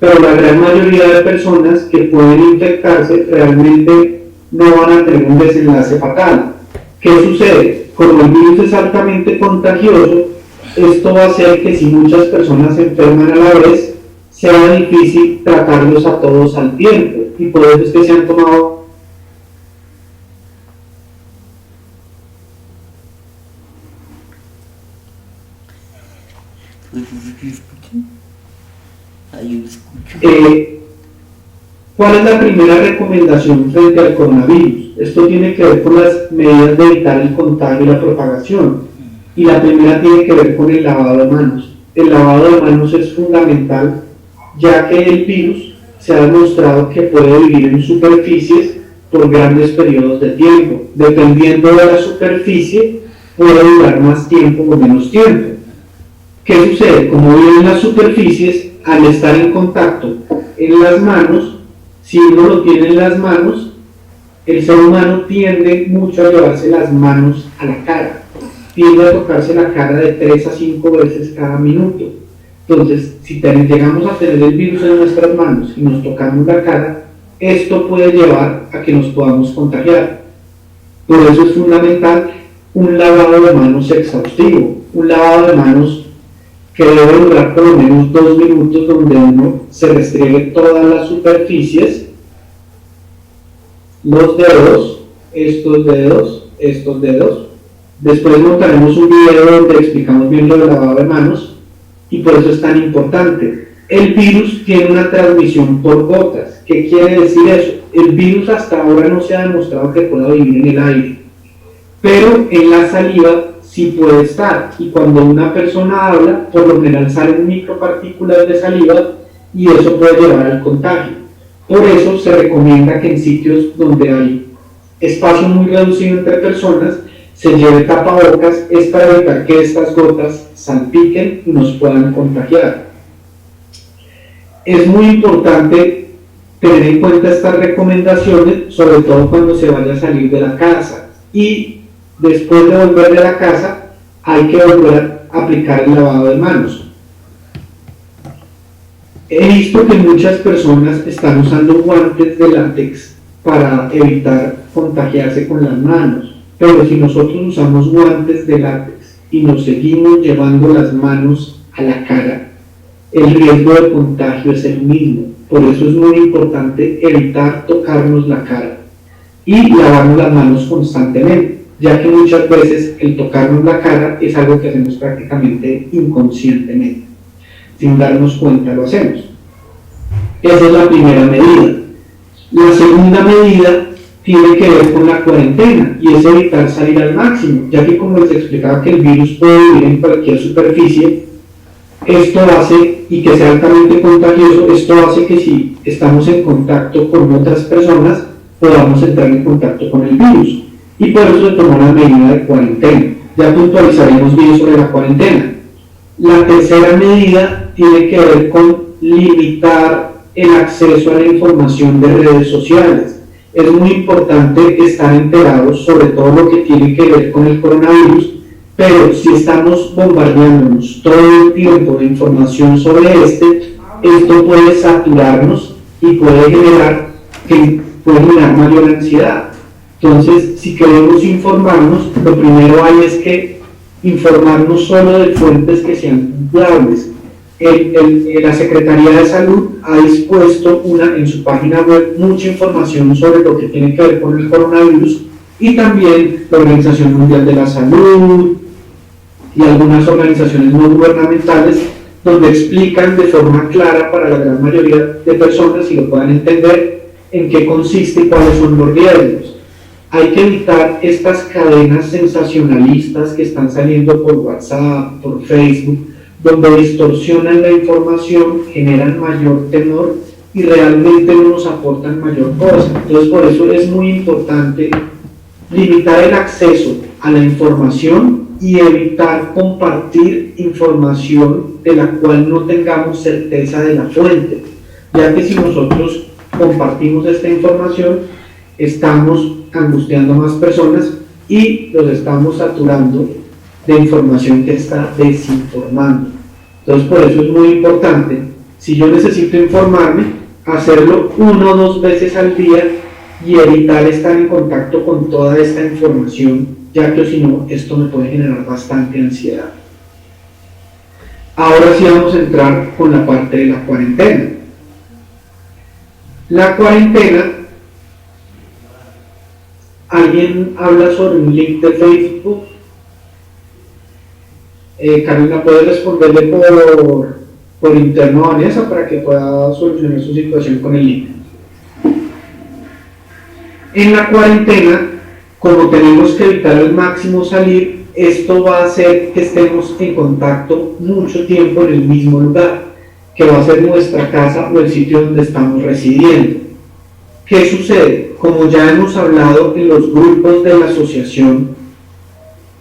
pero la gran mayoría de personas que pueden infectarse realmente no van a tener un desenlace fatal. ¿Qué sucede? Como el virus es altamente contagioso, esto va a hacer que si muchas personas se enferman a la vez, sea difícil tratarlos a todos al tiempo, y por eso es que se han tomado ¿cuál es la primera recomendación frente al coronavirus? Esto tiene que ver con las medidas de evitar el contagio y la propagación, y la primera tiene que ver con el lavado de manos. El lavado de manos es fundamental, ya que el virus se ha demostrado que puede vivir en superficies por grandes periodos de tiempo. Dependiendo de la superficie, puede durar más tiempo o menos tiempo. ¿Qué sucede? Como vive en las superficies, al estar en contacto en las manos, si uno lo tiene en las manos, el ser humano tiende mucho a llevarse las manos a la cara, tiende a tocarse la cara de 3 a 5 veces cada minuto. Entonces, si llegamos a tener el virus en nuestras manos y nos tocamos la cara, esto puede llevar a que nos podamos contagiar. Por eso es fundamental un lavado de manos exhaustivo, un lavado de manos que debe durar por lo menos 2 minutos, donde uno se restriegue todas las superficies, los dedos, estos dedos. Después montaremos un video donde explicamos bien lo del lavado de manos, y por eso es tan importante. El virus tiene una transmisión por gotas. ¿Qué quiere decir eso? El virus hasta ahora no se ha demostrado que pueda vivir en el aire, pero en la saliva sí puede estar, y cuando una persona habla, por lo general salen micropartículas de saliva y eso puede llevar al contagio. Por eso se recomienda que en sitios donde hay espacio muy reducido entre personas se lleve tapabocas, es para evitar que estas gotas salpiquen y nos puedan contagiar. Es muy importante tener en cuenta estas recomendaciones, sobre todo cuando se vaya a salir de la casa, y después de volver de la casa hay que volver a aplicar el lavado de manos. He visto que muchas personas están usando guantes de látex para evitar contagiarse con las manos, pero si nosotros usamos guantes de látex y nos seguimos llevando las manos a la cara, el riesgo de contagio es el mismo. Por eso es muy importante evitar tocarnos la cara y lavarnos las manos constantemente, ya que muchas veces el tocarnos la cara es algo que hacemos prácticamente inconscientemente, sin darnos cuenta lo hacemos. Esa es la primera medida. La segunda medida tiene que ver con la cuarentena, y es evitar salir al máximo, ya que como les explicaba que el virus puede vivir en cualquier superficie, esto hace, y que sea altamente contagioso, esto hace que si estamos en contacto con otras personas, podamos entrar en contacto con el virus. Y por eso se tomó la medida de cuarentena. Ya puntualizaremos bien sobre la cuarentena. La tercera medida tiene que ver con limitar el acceso a la información de redes sociales. Es muy importante estar enterados sobre todo lo que tiene que ver con el coronavirus, pero si estamos bombardeándonos todo el tiempo de información sobre esto puede saturarnos y puede generar mayor ansiedad. Entonces, si queremos informarnos, lo primero hay es que informarnos solo de fuentes que sean confiables. La Secretaría de Salud ha dispuesto en su página web mucha información sobre lo que tiene que ver con el coronavirus, y también la Organización Mundial de la Salud y algunas organizaciones no gubernamentales, donde explican de forma clara para la gran mayoría de personas, y lo puedan entender, en qué consiste y cuáles son los riesgos. Hay que evitar estas cadenas sensacionalistas que están saliendo por WhatsApp, por Facebook, donde distorsionan la información, generan mayor temor y realmente no nos aportan mayor cosa. Entonces, por eso es muy importante limitar el acceso a la información y evitar compartir información de la cual no tengamos certeza de la fuente, ya que si nosotros compartimos esta información, estamos angustiando a más personas y los estamos saturando de información que está desinformando. Entonces, por eso es muy importante Si yo necesito informarme, hacerlo 1 o 2 veces al día y evitar estar en contacto con toda esta información, ya que si no, esto me puede generar bastante ansiedad. Ahora sí vamos a entrar con la parte de la cuarentena. La cuarentena, ¿alguien habla sobre un link de Facebook? Carolina, ¿puede responderle por interno a Vanessa para que pueda solucionar su situación con el link? En la cuarentena, como tenemos que evitar al máximo salir, esto va a hacer que estemos en contacto mucho tiempo en el mismo lugar, que va a ser nuestra casa o el sitio donde estamos residiendo. ¿Qué sucede? Como ya hemos hablado en los grupos de la asociación,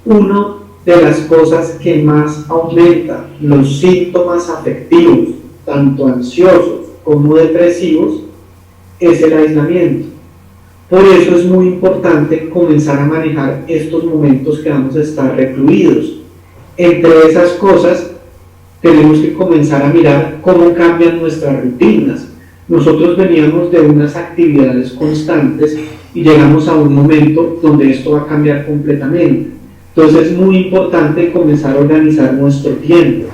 una de las cosas que más aumenta los síntomas afectivos, tanto ansiosos como depresivos, es el aislamiento. Por eso es muy importante comenzar a manejar estos momentos que vamos a estar recluidos. Entre esas cosas, tenemos que comenzar a mirar cómo cambian nuestras rutinas. Nosotros veníamos de unas actividades constantes y llegamos a un momento donde esto va a cambiar completamente. Entonces es muy importante comenzar a organizar nuestro tiempo.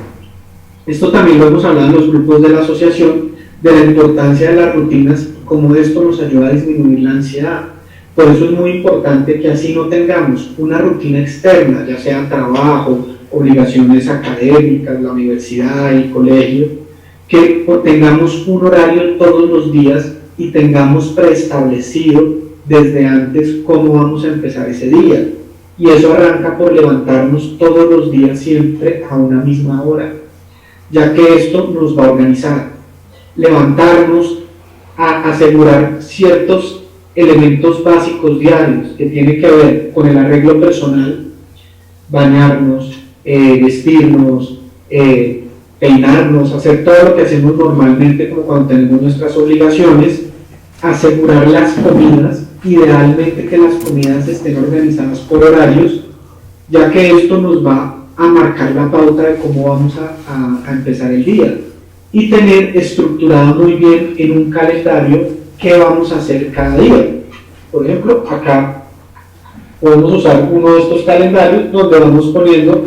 Esto también lo hemos hablado en los grupos de la asociación, de la importancia de las rutinas, cómo esto nos ayuda a disminuir la ansiedad. Por eso es muy importante que así no tengamos una rutina externa, ya sea trabajo, obligaciones académicas, la universidad, el colegio, que tengamos un horario todos los días y tengamos preestablecido desde antes cómo vamos a empezar ese día. Y eso arranca por levantarnos todos los días siempre a una misma hora, ya que esto nos va a organizar. Levantarnos, a asegurar ciertos elementos básicos diarios que tienen que ver con el arreglo personal, bañarnos, vestirnos, peinarnos, hacer todo lo que hacemos normalmente como cuando tenemos nuestras obligaciones, asegurar las comidas, idealmente que las comidas estén organizadas por horarios, ya que esto nos va a marcar la pauta de cómo vamos a empezar el día, y tener estructurado muy bien en un calendario qué vamos a hacer cada día. Por ejemplo, acá podemos usar uno de estos calendarios donde vamos poniendo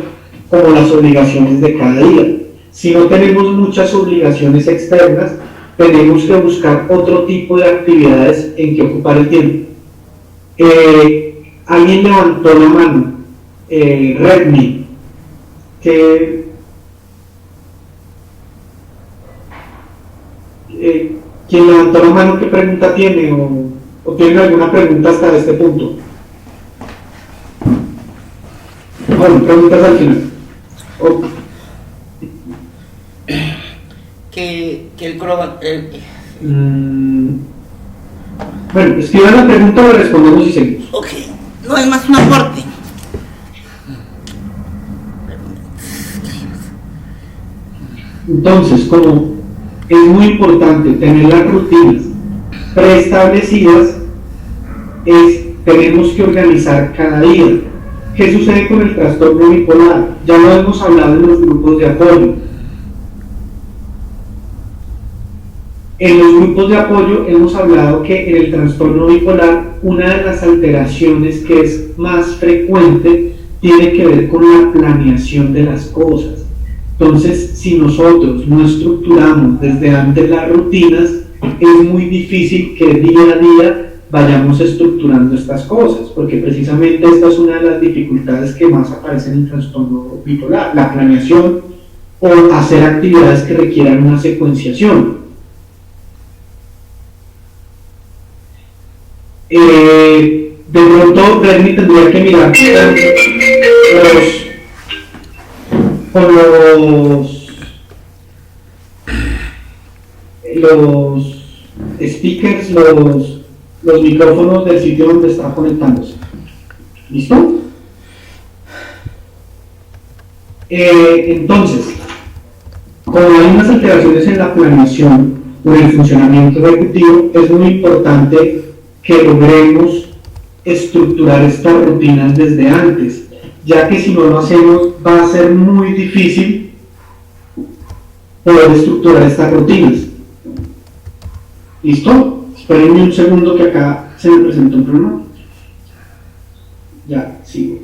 como las obligaciones de cada día. Si no tenemos muchas obligaciones externas, tenemos que buscar otro tipo de actividades en que ocupar el tiempo. Alguien levantó la mano, Redmi, quien levantó la mano, ¿qué pregunta tiene? ¿O tiene alguna pregunta hasta este punto? Bueno, preguntas al final. Que el croma... Bueno, escriban la pregunta, le respondemos y seguimos. Ok, no es más un aporte. Entonces, como es muy importante tener las rutinas preestablecidas, tenemos que organizar cada día. ¿Qué sucede con el trastorno bipolar? Ya lo hemos hablado en los grupos de apoyo. En los grupos de apoyo hemos hablado que en el trastorno bipolar una de las alteraciones que es más frecuente tiene que ver con la planeación de las cosas. Entonces, si nosotros no estructuramos desde antes las rutinas, es muy difícil que día a día vayamos estructurando estas cosas, porque precisamente esta es una de las dificultades que más aparecen en el trastorno bipolar, la planeación o hacer actividades que requieran una secuenciación. De pronto Redmi tendría que mirar los speakers, los micrófonos del sitio donde está conectándose. ¿Listo? Entonces, como hay unas alteraciones en la planeación o en el funcionamiento ejecutivo, es muy importante que logremos estructurar estas rutinas desde antes, ya que si no lo hacemos va a ser muy difícil poder estructurar estas rutinas. ¿Listo? Espérenme un segundo que acá se me presentó un problema. Ya, sigo.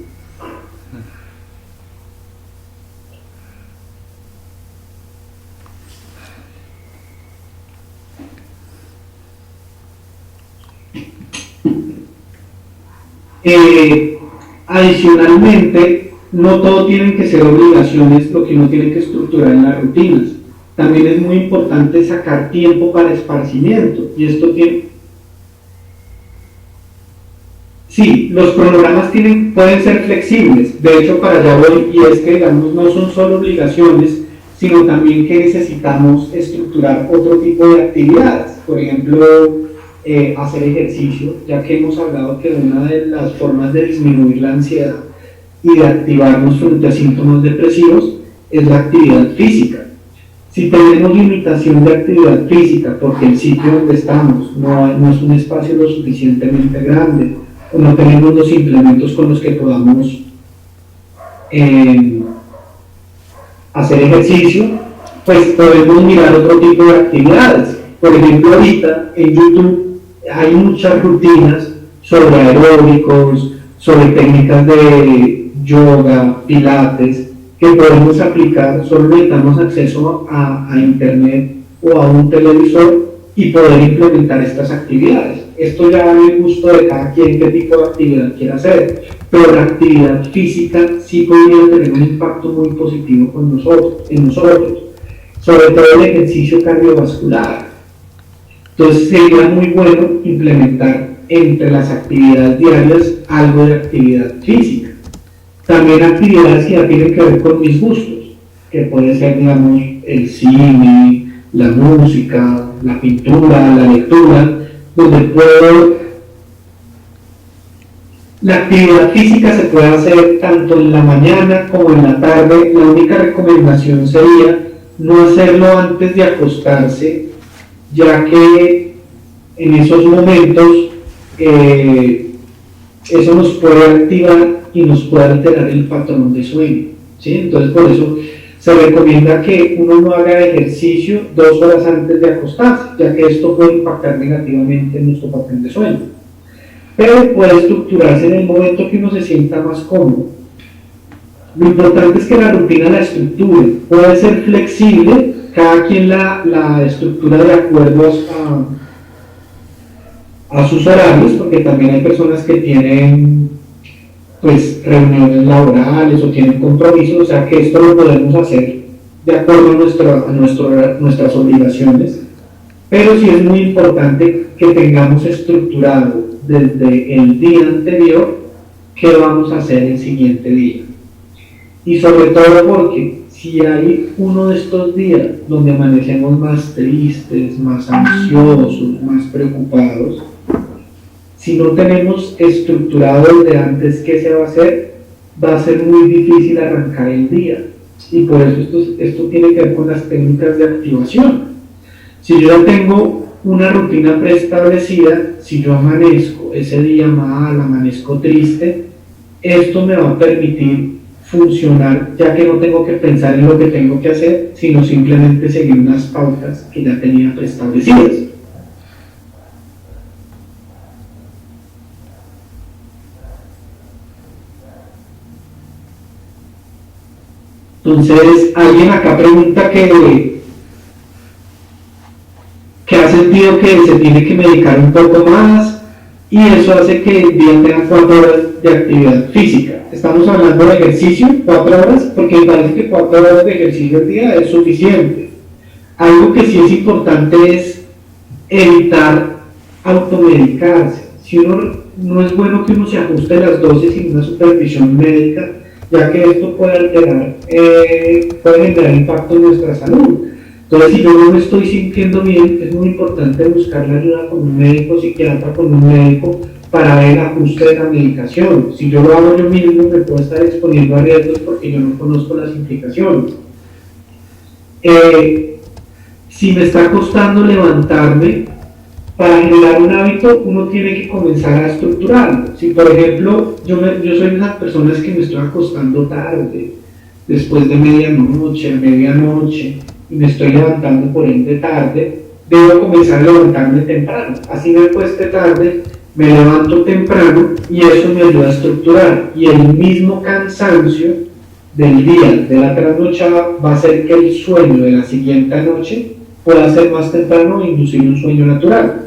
Adicionalmente, no todo tienen que ser obligaciones lo que uno tiene que estructurar en las rutinas. También es muy importante sacar tiempo para esparcimiento. Y esto tiene... Sí, los cronogramas pueden ser flexibles. De hecho, para allá voy, y es que, digamos, no son solo obligaciones, sino también que necesitamos estructurar otro tipo de actividades. Por ejemplo, hacer ejercicio, ya que hemos hablado que una de las formas de disminuir la ansiedad y de activarnos frente a síntomas depresivos es la actividad física. Si tenemos limitación de actividad física porque el sitio donde estamos no es un espacio lo suficientemente grande o no tenemos los implementos con los que podamos hacer ejercicio, pues podemos mirar otro tipo de actividades. Por ejemplo, ahorita en YouTube hay muchas rutinas sobre aeróbicos, sobre técnicas de yoga, pilates, que podemos aplicar, solo necesitamos acceso a internet o a un televisor y poder implementar estas actividades. Esto ya va en el gusto de cada quien qué tipo de actividad quiera hacer, pero la actividad física sí podría tener un impacto muy positivo en nosotros, sobre todo el ejercicio cardiovascular. Entonces sería muy bueno implementar entre las actividades diarias algo de actividad física. También actividades que ya tienen que ver con mis gustos, que puede ser, digamos, el cine, la música, la pintura, la lectura, donde la actividad física se puede hacer tanto en la mañana como en la tarde. La única recomendación sería no hacerlo antes de acostarse, ya que en esos momentos eso nos puede activar y nos puede alterar el patrón de sueño, ¿sí? Entonces por eso se recomienda que uno no haga ejercicio 2 horas antes de acostarse, ya que esto puede impactar negativamente en nuestro patrón de sueño. Pero puede estructurarse en el momento que uno se sienta más cómodo. Lo importante es que la rutina la estructure, puede ser flexible, cada quien la estructura de acuerdo a sus horarios, porque también hay personas que tienen pues reuniones laborales o tienen compromisos, o sea que esto lo podemos hacer de acuerdo a nuestras obligaciones, pero sí es muy importante que tengamos estructurado desde el día anterior qué vamos a hacer el siguiente día. Y sobre todo porque si hay uno de estos días donde amanecemos más tristes, más ansiosos, más preocupados, si no tenemos estructurado desde antes qué se va a hacer, va a ser muy difícil arrancar el día. Y por eso esto tiene que ver con las técnicas de activación. Si yo ya tengo una rutina preestablecida, si yo amanezco ese día mal, amanezco triste, esto me va a permitir funcionar, ya que no tengo que pensar en lo que tengo que hacer, sino simplemente seguir unas pautas que ya tenía preestablecidas. Entonces, alguien acá pregunta que ha sentido que se tiene que medicar un poco más y eso hace que el día tenga 4 horas de actividad física. Estamos hablando de ejercicio, 4 horas, porque me parece que 4 horas de ejercicio al día es suficiente. Algo que sí es importante es evitar automedicarse. Si no es bueno que uno se ajuste las dosis sin una supervisión médica, ya que esto puede alterar, puede generar impacto en nuestra salud. Entonces, si yo no me estoy sintiendo bien, es muy importante buscar la ayuda con un médico psiquiatra, con un médico, para ver el ajuste de la medicación. Si yo lo hago yo mismo, me puedo estar exponiendo a riesgos porque yo no conozco las implicaciones. Si me está costando levantarme, para generar un hábito, uno tiene que comenzar a estructurarlo. Si, por ejemplo, yo soy de esas personas que me estoy acostando tarde, después de medianoche, y me estoy levantando por ende tarde, debo comenzar a levantarme temprano. Así me acueste tarde, me levanto temprano y eso me ayuda a estructurar. Y el mismo cansancio del día, de la trasnochada, va a hacer que el sueño de la siguiente noche pueda ser más temprano e inducir un sueño natural.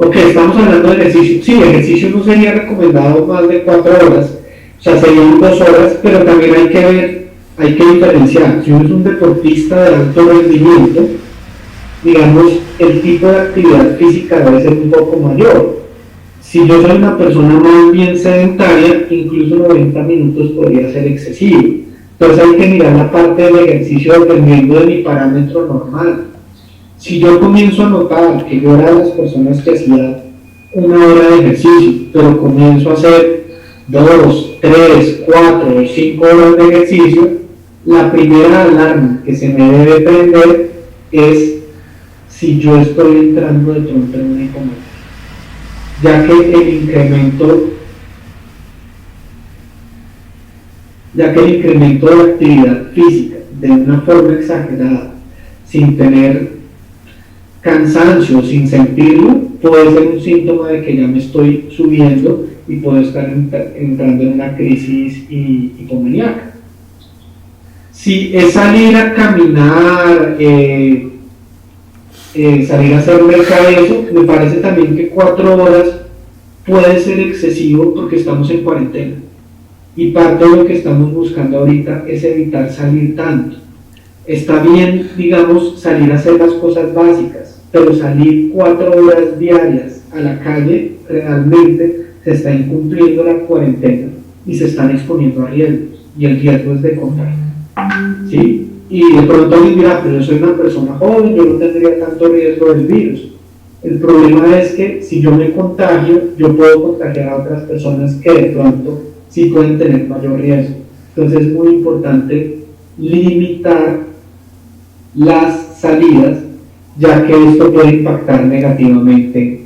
Ok, estamos hablando de ejercicio. Sí, el ejercicio no sería recomendado más de 4 horas, o sea, serían 2 horas, pero también hay que ver, hay que diferenciar. Si uno es un deportista de alto rendimiento, digamos, el tipo de actividad física debe ser un poco mayor. Si yo soy una persona más bien sedentaria, incluso 90 minutos podría ser excesivo. Entonces hay que mirar la parte del ejercicio dependiendo de mi parámetro normal. Si yo comienzo a notar que yo era de las personas que hacía 1 hora de ejercicio, pero comienzo a hacer 2, 3, 4 o 5 horas de ejercicio, la primera alarma que se me debe prender es si yo estoy entrando de pronto en una hipometría, ya que el incremento de la actividad física de una forma exagerada, sin tener cansancio, sin sentirlo, puede ser un síntoma de que ya me estoy subiendo y puedo estar entrando en una crisis hipomaníaca. Si es salir a caminar, salir a hacer mercadeo, me parece también que 4 horas puede ser excesivo porque estamos en cuarentena y parte de lo que estamos buscando ahorita es evitar salir tanto. Está bien, digamos, salir a hacer las cosas básicas, pero salir 4 horas diarias a la calle realmente se está incumpliendo la cuarentena y se están exponiendo a riesgos y el riesgo es de contagio, ¿sí? Y de pronto alguien dirá, pero yo soy una persona joven, yo no tendría tanto riesgo del virus. El problema es que si yo me contagio, yo puedo contagiar a otras personas que de pronto sí pueden tener mayor riesgo. Entonces es muy importante limitar las salidas, ya que esto puede impactar negativamente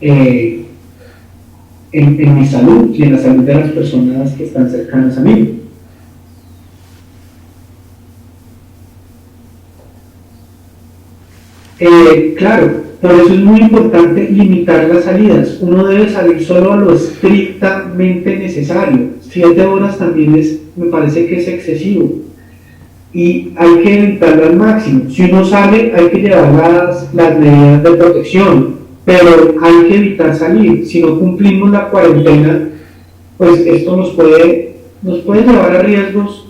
en mi salud y en la salud de las personas que están cercanas a mí. Claro, por eso es muy importante limitar las salidas. Uno debe salir solo a lo estrictamente necesario. 7 horas también me parece que es excesivo. Y hay que evitarlo al máximo. Si uno sale, hay que llevar las medidas de protección, pero hay que evitar salir. Si no cumplimos la cuarentena, pues esto nos puede llevar a riesgos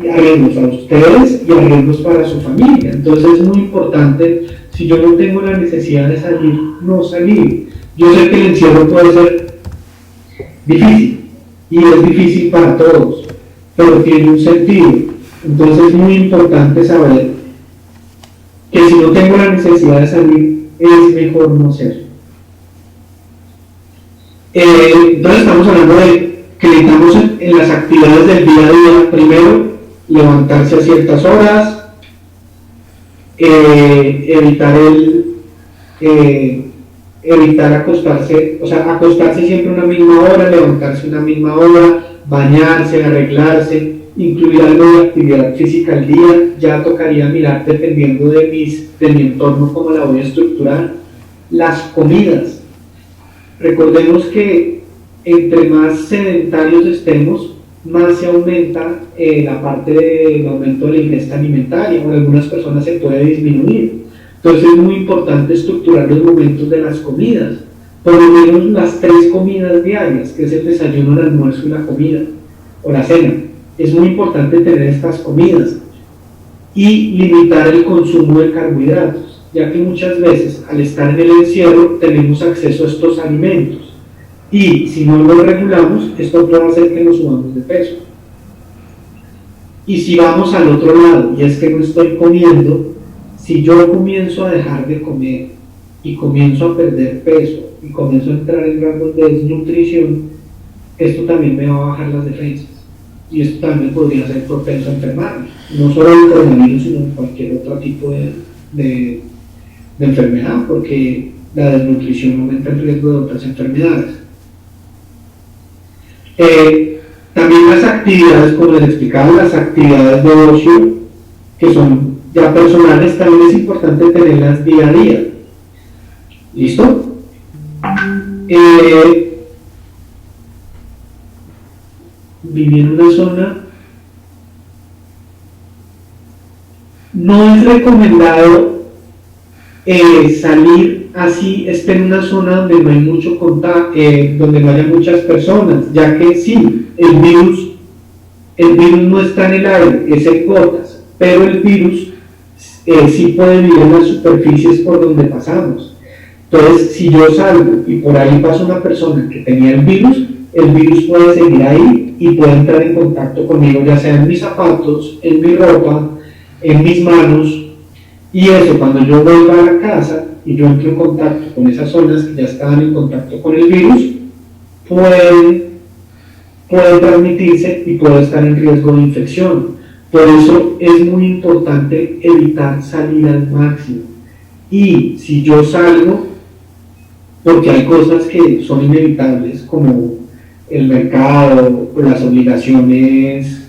a ustedes y a riesgos para su familia. Entonces es muy importante, si yo no tengo la necesidad de salir, no salir. Yo sé que el encierro puede ser difícil, y es difícil para todos, pero tiene un sentido. Entonces es muy importante saber que si no tengo la necesidad de salir, es mejor no hacerlo. Entonces estamos hablando de que necesitamos en las actividades del día a día, primero, levantarse a ciertas horas, evitar acostarse, o sea, acostarse siempre a una misma hora, levantarse a una misma hora, bañarse, arreglarse, incluir algo de actividad física al día. Ya tocaría mirar, dependiendo de mi entorno, cómo la voy a estructurar. Las comidas. Recordemos que entre más sedentarios estemos, más se aumenta la parte del aumento de la ingesta alimentaria, o en algunas personas se puede disminuir. Entonces es muy importante estructurar los momentos de las comidas, por lo menos las 3 comidas diarias, que es el desayuno, el almuerzo y la comida, o la cena. Es muy importante tener estas comidas y limitar el consumo de carbohidratos, ya que muchas veces al estar en el encierro tenemos acceso a estos alimentos y si no lo regulamos, esto puede hacer que nos subamos de peso. Y si vamos al otro lado, y es que no estoy comiendo, si yo comienzo a dejar de comer y comienzo a perder peso y comienzo a entrar en rangos de desnutrición, esto también me va a bajar las defensas y esto también podría ser propenso a enfermarme, no solo el coronavirus, sino cualquier otro tipo de enfermedad, porque la desnutrición aumenta el riesgo de otras enfermedades. También las actividades, como les explicaba, las actividades de ocio, que son ya personales, también es importante tenerlas día a día. ¿Listo? Vivir en una zona, no es recomendado salir así, esté en una zona donde no hay mucho contacto, donde no haya muchas personas, ya que sí, el virus no está en el aire, es en gotas, pero el virus sí puede vivir en las superficies por donde pasamos. Entonces, si yo salgo y por ahí pasa una persona que tenía el virus puede seguir ahí y puede entrar en contacto conmigo, ya sea en mis zapatos, en mi ropa, en mis manos, y eso cuando yo vuelva a la casa y yo entro en contacto con esas zonas que ya estaban en contacto con el virus, pueden transmitirse y puedo estar en riesgo de infección. Por eso es muy importante evitar salir al máximo. Y si yo salgo, porque hay cosas que son inevitables, como el mercado, las obligaciones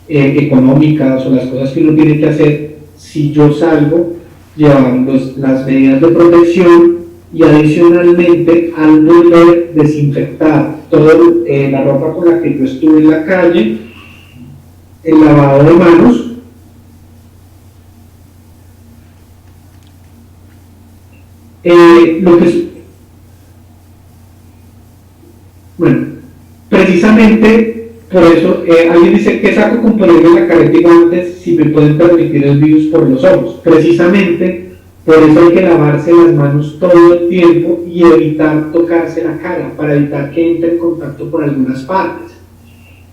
económicas o las cosas que uno tiene que hacer, si yo salgo, llevar las medidas de protección y adicionalmente al volver desinfectar toda la ropa con la que yo estuve en la calle, el lavado de manos, precisamente por eso alguien dice que saco con ponerme la careta y guantes si me pueden transmitir el virus por los ojos. Precisamente por eso hay que lavarse las manos todo el tiempo y evitar tocarse la cara para evitar que entre en contacto por algunas partes.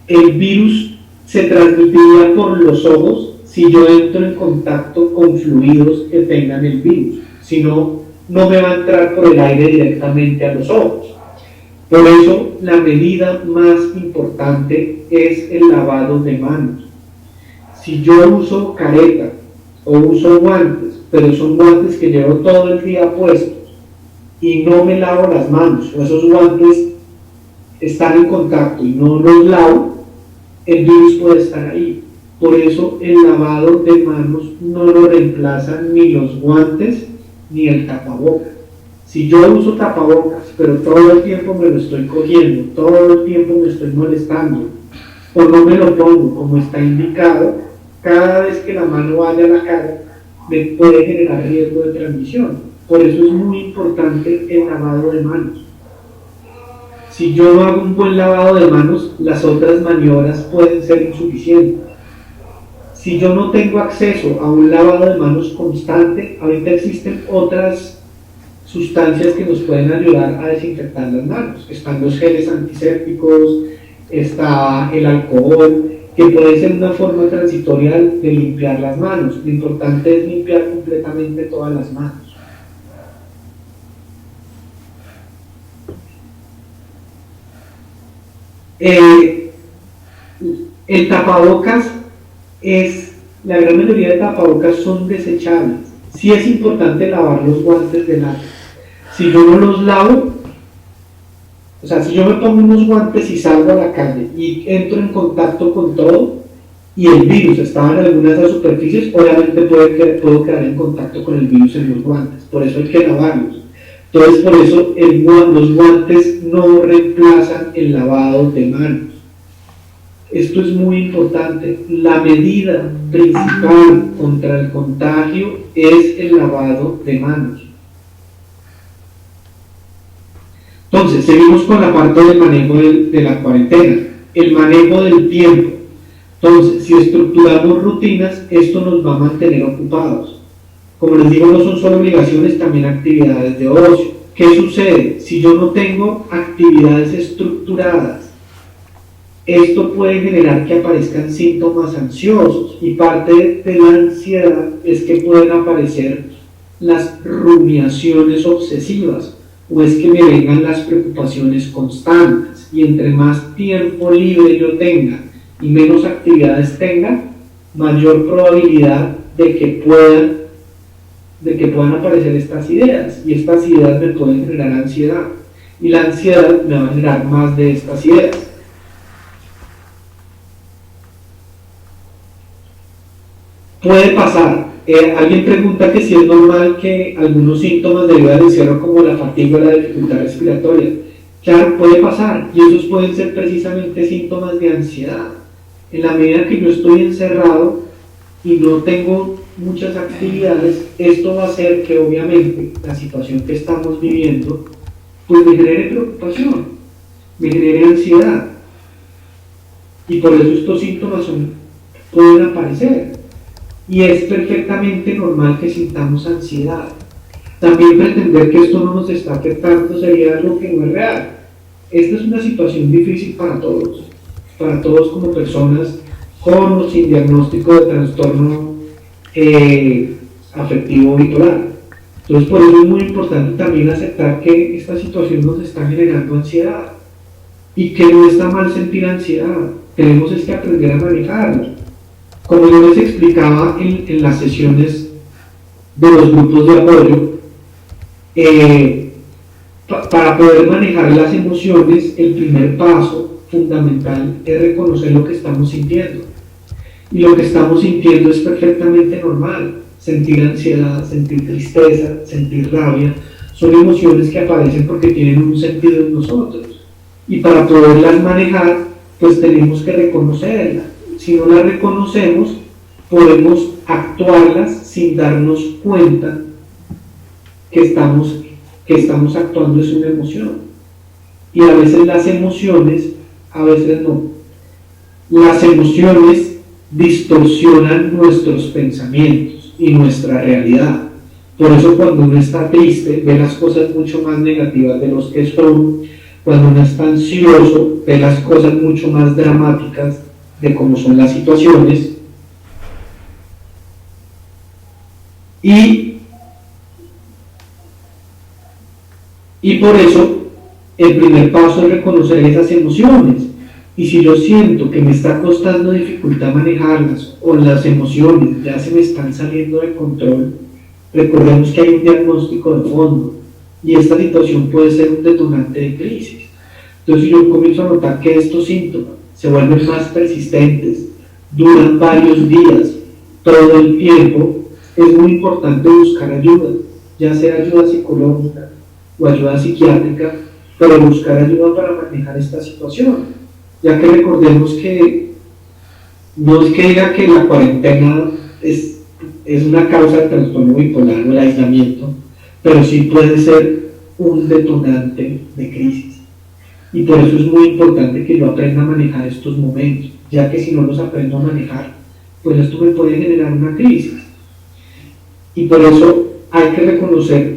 El virus se transmitiría por los ojos si yo entro en contacto con fluidos que tengan el virus, si no, no me va a entrar por el aire directamente a los ojos. Por eso la medida más importante es el lavado de manos. Si yo uso careta o uso guantes, pero son guantes que llevo todo el día puestos y no me lavo las manos, o esos guantes están en contacto y no los lavo, el virus puede estar ahí. Por eso el lavado de manos no lo reemplazan ni los guantes ni el tapabocas. Si yo uso tapabocas, pero todo el tiempo me lo estoy cogiendo, todo el tiempo me estoy molestando, o no me lo pongo como está indicado, cada vez que la mano vaya a la cara, me puede generar riesgo de transmisión. Por eso es muy importante el lavado de manos. Si yo no hago un buen lavado de manos, las otras maniobras pueden ser insuficientes. Si yo no tengo acceso a un lavado de manos constante, ahorita existen otras sustancias que nos pueden ayudar a desinfectar las manos. Están los geles antisépticos, está el alcohol, que puede ser una forma transitoria de limpiar las manos. Lo importante es limpiar completamente todas las manos. El tapabocas la gran mayoría de tapabocas son desechables. Sí es importante lavar los guantes de látex. Si yo no los lavo, o sea, si yo me pongo unos guantes y salgo a la calle y entro en contacto con todo y el virus estaba en alguna de esas superficies, obviamente puedo quedar en contacto con el virus en los guantes. Por eso hay que lavarlos. Entonces, por eso los guantes no reemplazan el lavado de manos. Esto es muy importante. La medida principal contra el contagio es el lavado de manos. Entonces, seguimos con la parte del manejo de la cuarentena, el manejo del tiempo. Entonces, si estructuramos rutinas, esto nos va a mantener ocupados. Como les digo, no son solo obligaciones, también actividades de ocio. ¿Qué sucede? Si yo no tengo actividades estructuradas, esto puede generar que aparezcan síntomas ansiosos, y parte de la ansiedad es que pueden aparecer las rumiaciones obsesivas, o es que me vengan las preocupaciones constantes, y entre más tiempo libre yo tenga y menos actividades tenga, mayor probabilidad de que puedan aparecer estas ideas, y estas ideas me pueden generar ansiedad, y la ansiedad me va a generar más de estas ideas. Puede pasar. Alguien pregunta que si es normal que algunos síntomas derivan del encierro como la fatiga o la dificultad respiratoria. Claro, puede pasar, y esos pueden ser precisamente síntomas de ansiedad. En la medida que yo estoy encerrado y no tengo muchas actividades, esto va a hacer que obviamente la situación que estamos viviendo pues me genere preocupación, me genere ansiedad, y por eso estos síntomas pueden aparecer. Y es perfectamente normal que sintamos ansiedad. También pretender que esto no nos está afectando sería algo que no es real. Esta es una situación difícil para todos como personas con o sin diagnóstico de trastorno afectivo bipolar. Entonces, por eso es muy importante también aceptar que esta situación nos está generando ansiedad y que no está mal sentir ansiedad. Tenemos que aprender a manejarlo. Como yo les explicaba en las sesiones de los grupos de apoyo, para poder manejar las emociones, el primer paso fundamental es reconocer lo que estamos sintiendo. Y lo que estamos sintiendo es perfectamente normal. Sentir ansiedad, sentir tristeza, sentir rabia, son emociones que aparecen porque tienen un sentido en nosotros. Y para poderlas manejar, pues tenemos que reconocerlas. Si no las reconocemos, podemos actuarlas sin darnos cuenta que estamos actuando es una emoción. Y a veces las emociones, a veces no. Las emociones distorsionan nuestros pensamientos y nuestra realidad. Por eso cuando uno está triste, ve las cosas mucho más negativas de los que son. Cuando uno está ansioso, ve las cosas mucho más dramáticas de cómo son las situaciones. Y por eso el primer paso es reconocer esas emociones. Y si yo siento que me está costando dificultad manejarlas o las emociones ya se me están saliendo de control, recordemos que hay un diagnóstico de fondo y esta situación puede ser un detonante de crisis. Entonces, si yo comienzo a notar que estos síntomas se vuelven más persistentes, duran varios días, todo el tiempo, es muy importante buscar ayuda, ya sea ayuda psicológica o ayuda psiquiátrica, pero buscar ayuda para manejar esta situación, ya que recordemos que no es que diga que la cuarentena es una causa del trastorno bipolar o el aislamiento, pero sí puede ser un detonante de crisis. Y por eso es muy importante que yo aprenda a manejar estos momentos, ya que si no los aprendo a manejar, pues esto me puede generar una crisis. Y por eso hay que reconocer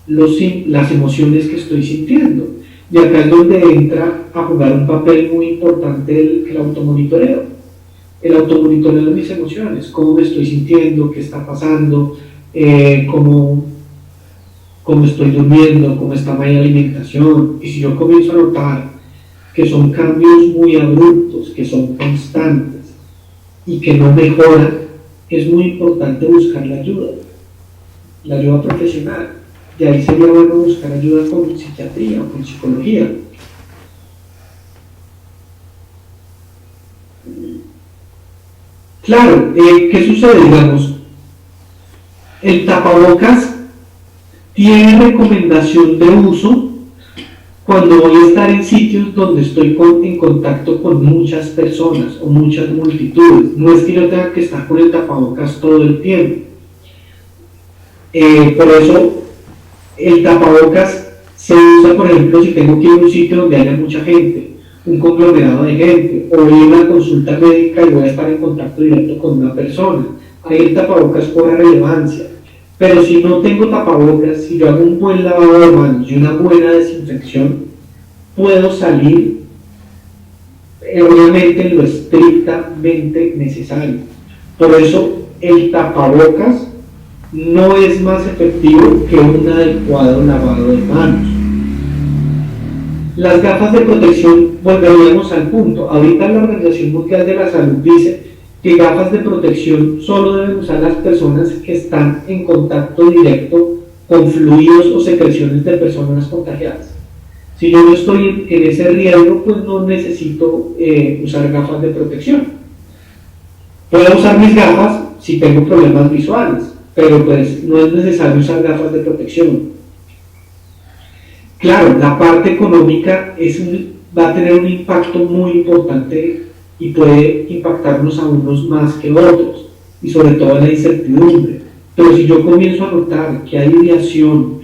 las emociones que estoy sintiendo. Y acá es donde entra a jugar un papel muy importante el automonitoreo. El automonitoreo de mis emociones, cómo me estoy sintiendo, qué está pasando, cómo estoy durmiendo, cómo está mi alimentación. Y si yo comienzo a notar que son cambios muy abruptos, que son constantes y que no mejoran, es muy importante buscar la ayuda profesional. Y ahí sería bueno buscar ayuda con psiquiatría o con psicología. Claro, ¿qué sucede? Digamos, el tapabocas tiene recomendación de uso cuando voy a estar en sitios donde estoy en contacto con muchas personas o muchas multitudes. No es que yo tenga que estar con el tapabocas todo el tiempo. Por eso el tapabocas se usa, por ejemplo, si tengo que ir a un sitio donde haya mucha gente, un conglomerado de gente, o ir a una consulta médica y voy a estar en contacto directo con una persona. Ahí el tapabocas cobra relevancia. Pero si no tengo tapabocas, si yo hago un buen lavado de manos y una buena desinfección, puedo salir, obviamente, en lo estrictamente necesario. Por eso el tapabocas no es más efectivo que un adecuado lavado de manos. Las gafas de protección, volveríamos al punto. Ahorita la Organización Mundial de la Salud dice que gafas de protección solo deben usar las personas que están en contacto directo con fluidos o secreciones de personas contagiadas. Si yo no estoy en ese riesgo, pues no necesito usar gafas de protección. Puedo usar mis gafas si tengo problemas visuales, pero pues no es necesario usar gafas de protección. Claro, la parte económica va a tener un impacto muy importante y puede impactarnos a unos más que otros, y sobre todo la incertidumbre. Pero si yo comienzo a notar que hay ideación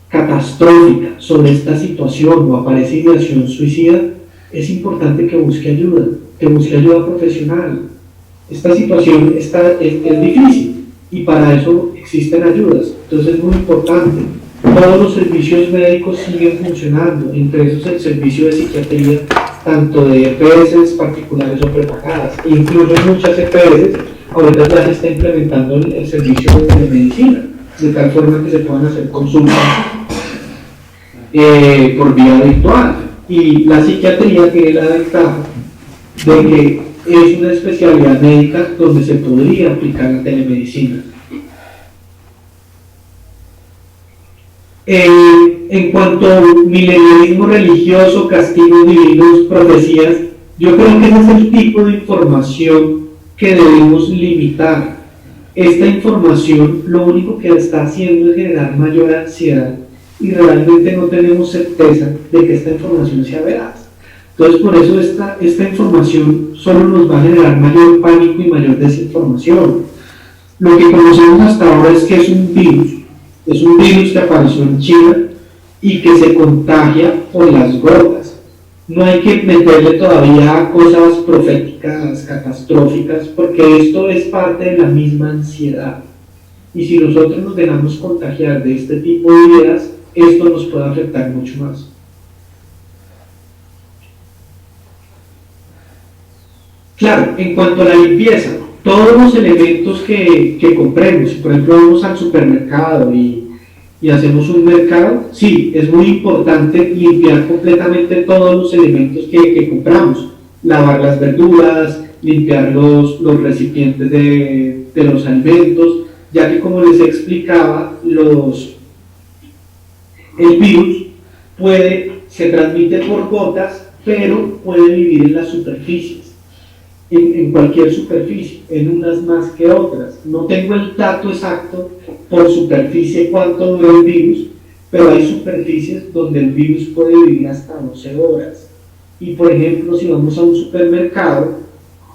catastrófica sobre esta situación o aparece ideación suicida, es importante que busque ayuda profesional. Esta situación es difícil y para eso existen ayudas, entonces es muy importante. Todos los servicios médicos siguen funcionando, entre esos el servicio de psiquiatría, tanto de EPS particulares o prepagadas, incluso en muchas EPS, ahorita ya se está implementando el servicio de telemedicina, de tal forma que se puedan hacer consultas por vía virtual. Y la psiquiatría tiene la ventaja de que es una especialidad médica donde se podría aplicar la telemedicina. En cuanto a milenialismo religioso, castigos divinos, profecías, yo creo que ese es el tipo de información que debemos limitar. Esta información lo único que está haciendo es generar mayor ansiedad y realmente no tenemos certeza de que esta información sea veraz. Entonces, por eso esta información solo nos va a generar mayor pánico y mayor desinformación. Lo que conocemos hasta ahora es que es un virus que apareció en China y que se contagia por las gotas. No hay que meterle todavía cosas proféticas, catastróficas, porque esto es parte de la misma ansiedad. Y si nosotros nos dejamos contagiar de este tipo de ideas, esto nos puede afectar mucho más. Claro, en cuanto a la limpieza, todos los elementos que compremos, por ejemplo vamos al supermercado y hacemos un mercado, sí, es muy importante limpiar completamente todos los elementos que compramos, lavar las verduras, limpiar los recipientes de los alimentos, ya que como les explicaba, el virus se transmite por gotas, pero puede vivir en las superficies. En cualquier superficie, en unas más que otras. No tengo el dato exacto por superficie cuánto dura el virus, pero hay superficies donde el virus puede vivir hasta 12 horas. Y por ejemplo, si vamos a un supermercado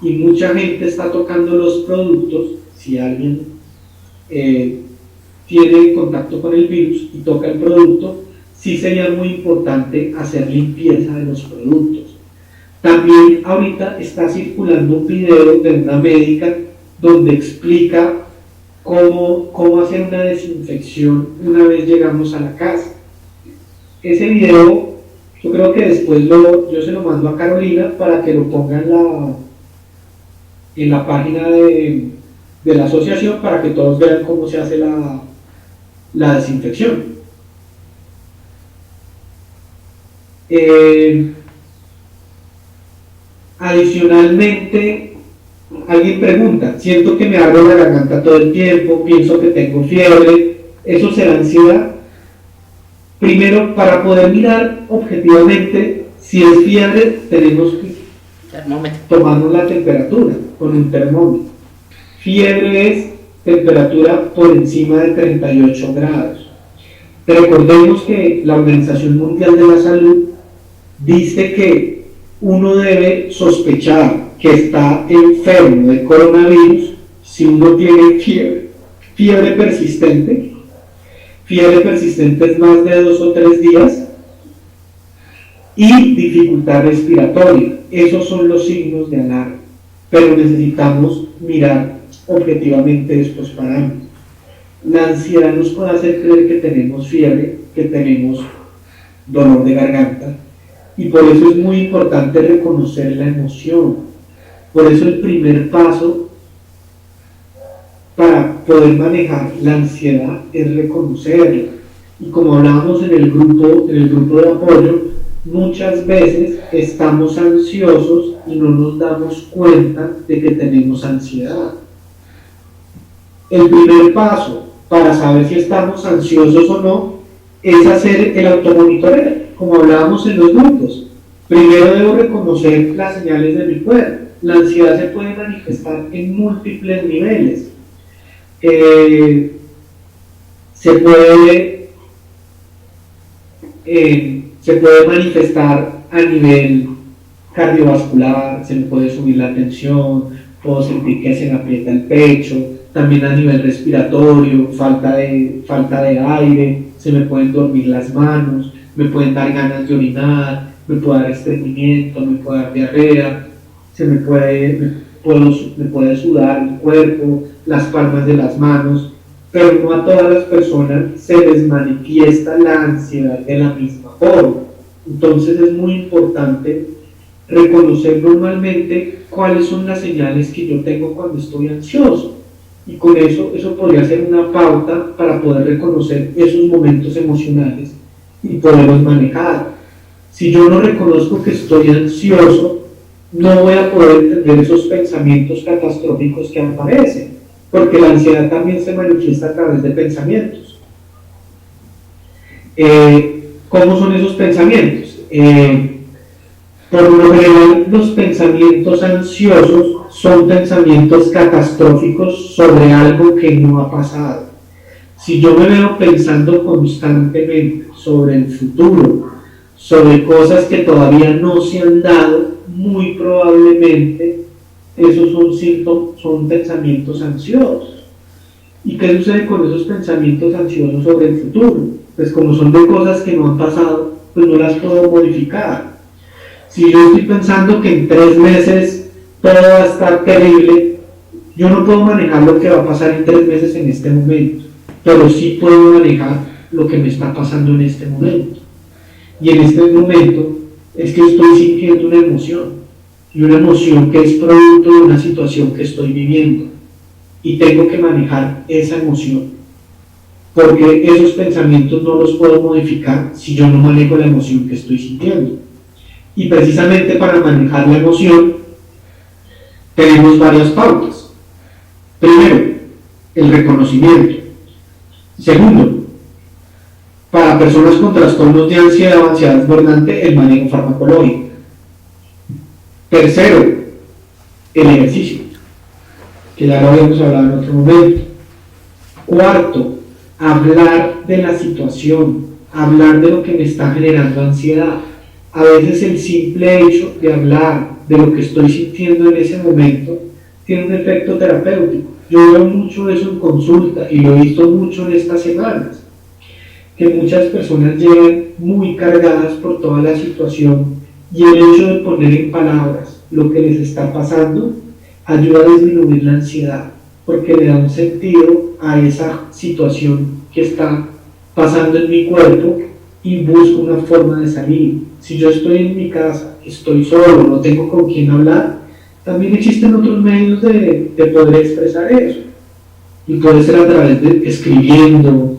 y mucha gente está tocando los productos, si alguien tiene contacto con el virus y toca el producto, sí sería muy importante hacer limpieza de los productos. También ahorita está circulando un video de una médica donde explica cómo hacer una desinfección una vez llegamos a la casa. Ese video, yo creo que después yo se lo mando a Carolina para que lo ponga en la página de la asociación para que todos vean cómo se hace la desinfección. Adicionalmente, alguien pregunta, siento que me arde la garganta todo el tiempo, pienso que tengo fiebre, ¿eso será ansiedad? Primero, para poder mirar objetivamente si es fiebre, tenemos que tomarnos la temperatura con un termómetro. Fiebre es temperatura por encima de 38 grados. Recordemos que la Organización Mundial de la Salud dice que uno debe sospechar que está enfermo de coronavirus si uno tiene fiebre persistente. Fiebre persistente es más de 2 o 3 días y dificultad respiratoria. Esos son los signos de alarma, pero necesitamos mirar objetivamente estos parámetros. La ansiedad nos puede hacer creer que tenemos fiebre, que tenemos dolor de garganta, y por eso es muy importante reconocer la emoción. Por eso el primer paso para poder manejar la ansiedad es reconocerla. Y como hablábamos en el grupo de apoyo, muchas veces estamos ansiosos y no nos damos cuenta de que tenemos ansiedad. El primer paso para saber si estamos ansiosos o no es hacer el automonitoreo, como hablábamos en los grupos. Primero debo reconocer las señales de mi cuerpo. la ansiedad se puede manifestar en múltiples niveles. Se puede manifestar a nivel cardiovascular, se me puede subir la tensión, puedo sentir que se me aprieta el pecho, también a nivel respiratorio, falta de aire, se me pueden dormir las manos, me pueden dar ganas de orinar, me puede dar estreñimiento, me puede dar diarrea, me puede sudar el cuerpo, las palmas de las manos, pero no a todas las personas se les manifiesta la ansiedad de la misma forma. Entonces es muy importante reconocer normalmente cuáles son las señales que yo tengo cuando estoy ansioso, y con eso podría ser una pauta para poder reconocer esos momentos emocionales y poderlos manejar. Si yo no reconozco que estoy ansioso, no voy a poder entender esos pensamientos catastróficos que aparecen, porque la ansiedad también se manifiesta a través de pensamientos. ¿Cómo son esos pensamientos? Por lo general, los pensamientos ansiosos son pensamientos catastróficos sobre algo que no ha pasado. Si yo me veo pensando constantemente sobre el futuro, sobre cosas que todavía no se han dado, muy probablemente esos son pensamientos ansiosos. ¿Y qué sucede con esos pensamientos ansiosos sobre el futuro? Pues como son de cosas que no han pasado, pues no las puedo modificar. Si yo estoy pensando que en 3 meses todo va a estar terrible, yo no puedo manejar lo que va a pasar en 3 meses en este momento, pero sí puedo manejar lo que me está pasando en este momento. Y en este momento es que estoy sintiendo una emoción, y una emoción que es producto de una situación que estoy viviendo, y tengo que manejar esa emoción, porque esos pensamientos no los puedo modificar si yo no manejo la emoción que estoy sintiendo. Y precisamente para manejar la emoción tenemos varias pautas. Primero, el reconocimiento. Segundo, para personas con trastornos de ansiedad o ansiedad desbordante, el manejo farmacológico. Tercero, el ejercicio, que ya lo habíamos hablado en otro momento. Cuarto, hablar de la situación, hablar de lo que me está generando ansiedad. A veces el simple hecho de hablar de lo que estoy sintiendo en ese momento tiene un efecto terapéutico. Yo veo mucho eso en consulta y lo he visto mucho en estas semanas, que muchas personas llegan muy cargadas por toda la situación, y el hecho de poner en palabras lo que les está pasando ayuda a disminuir la ansiedad, porque le da un sentido a esa situación que está pasando en mi cuerpo y busco una forma de salir. Si yo estoy en mi casa, estoy solo, no tengo con quién hablar, también existen otros medios de poder expresar eso, y puede ser a través de escribiendo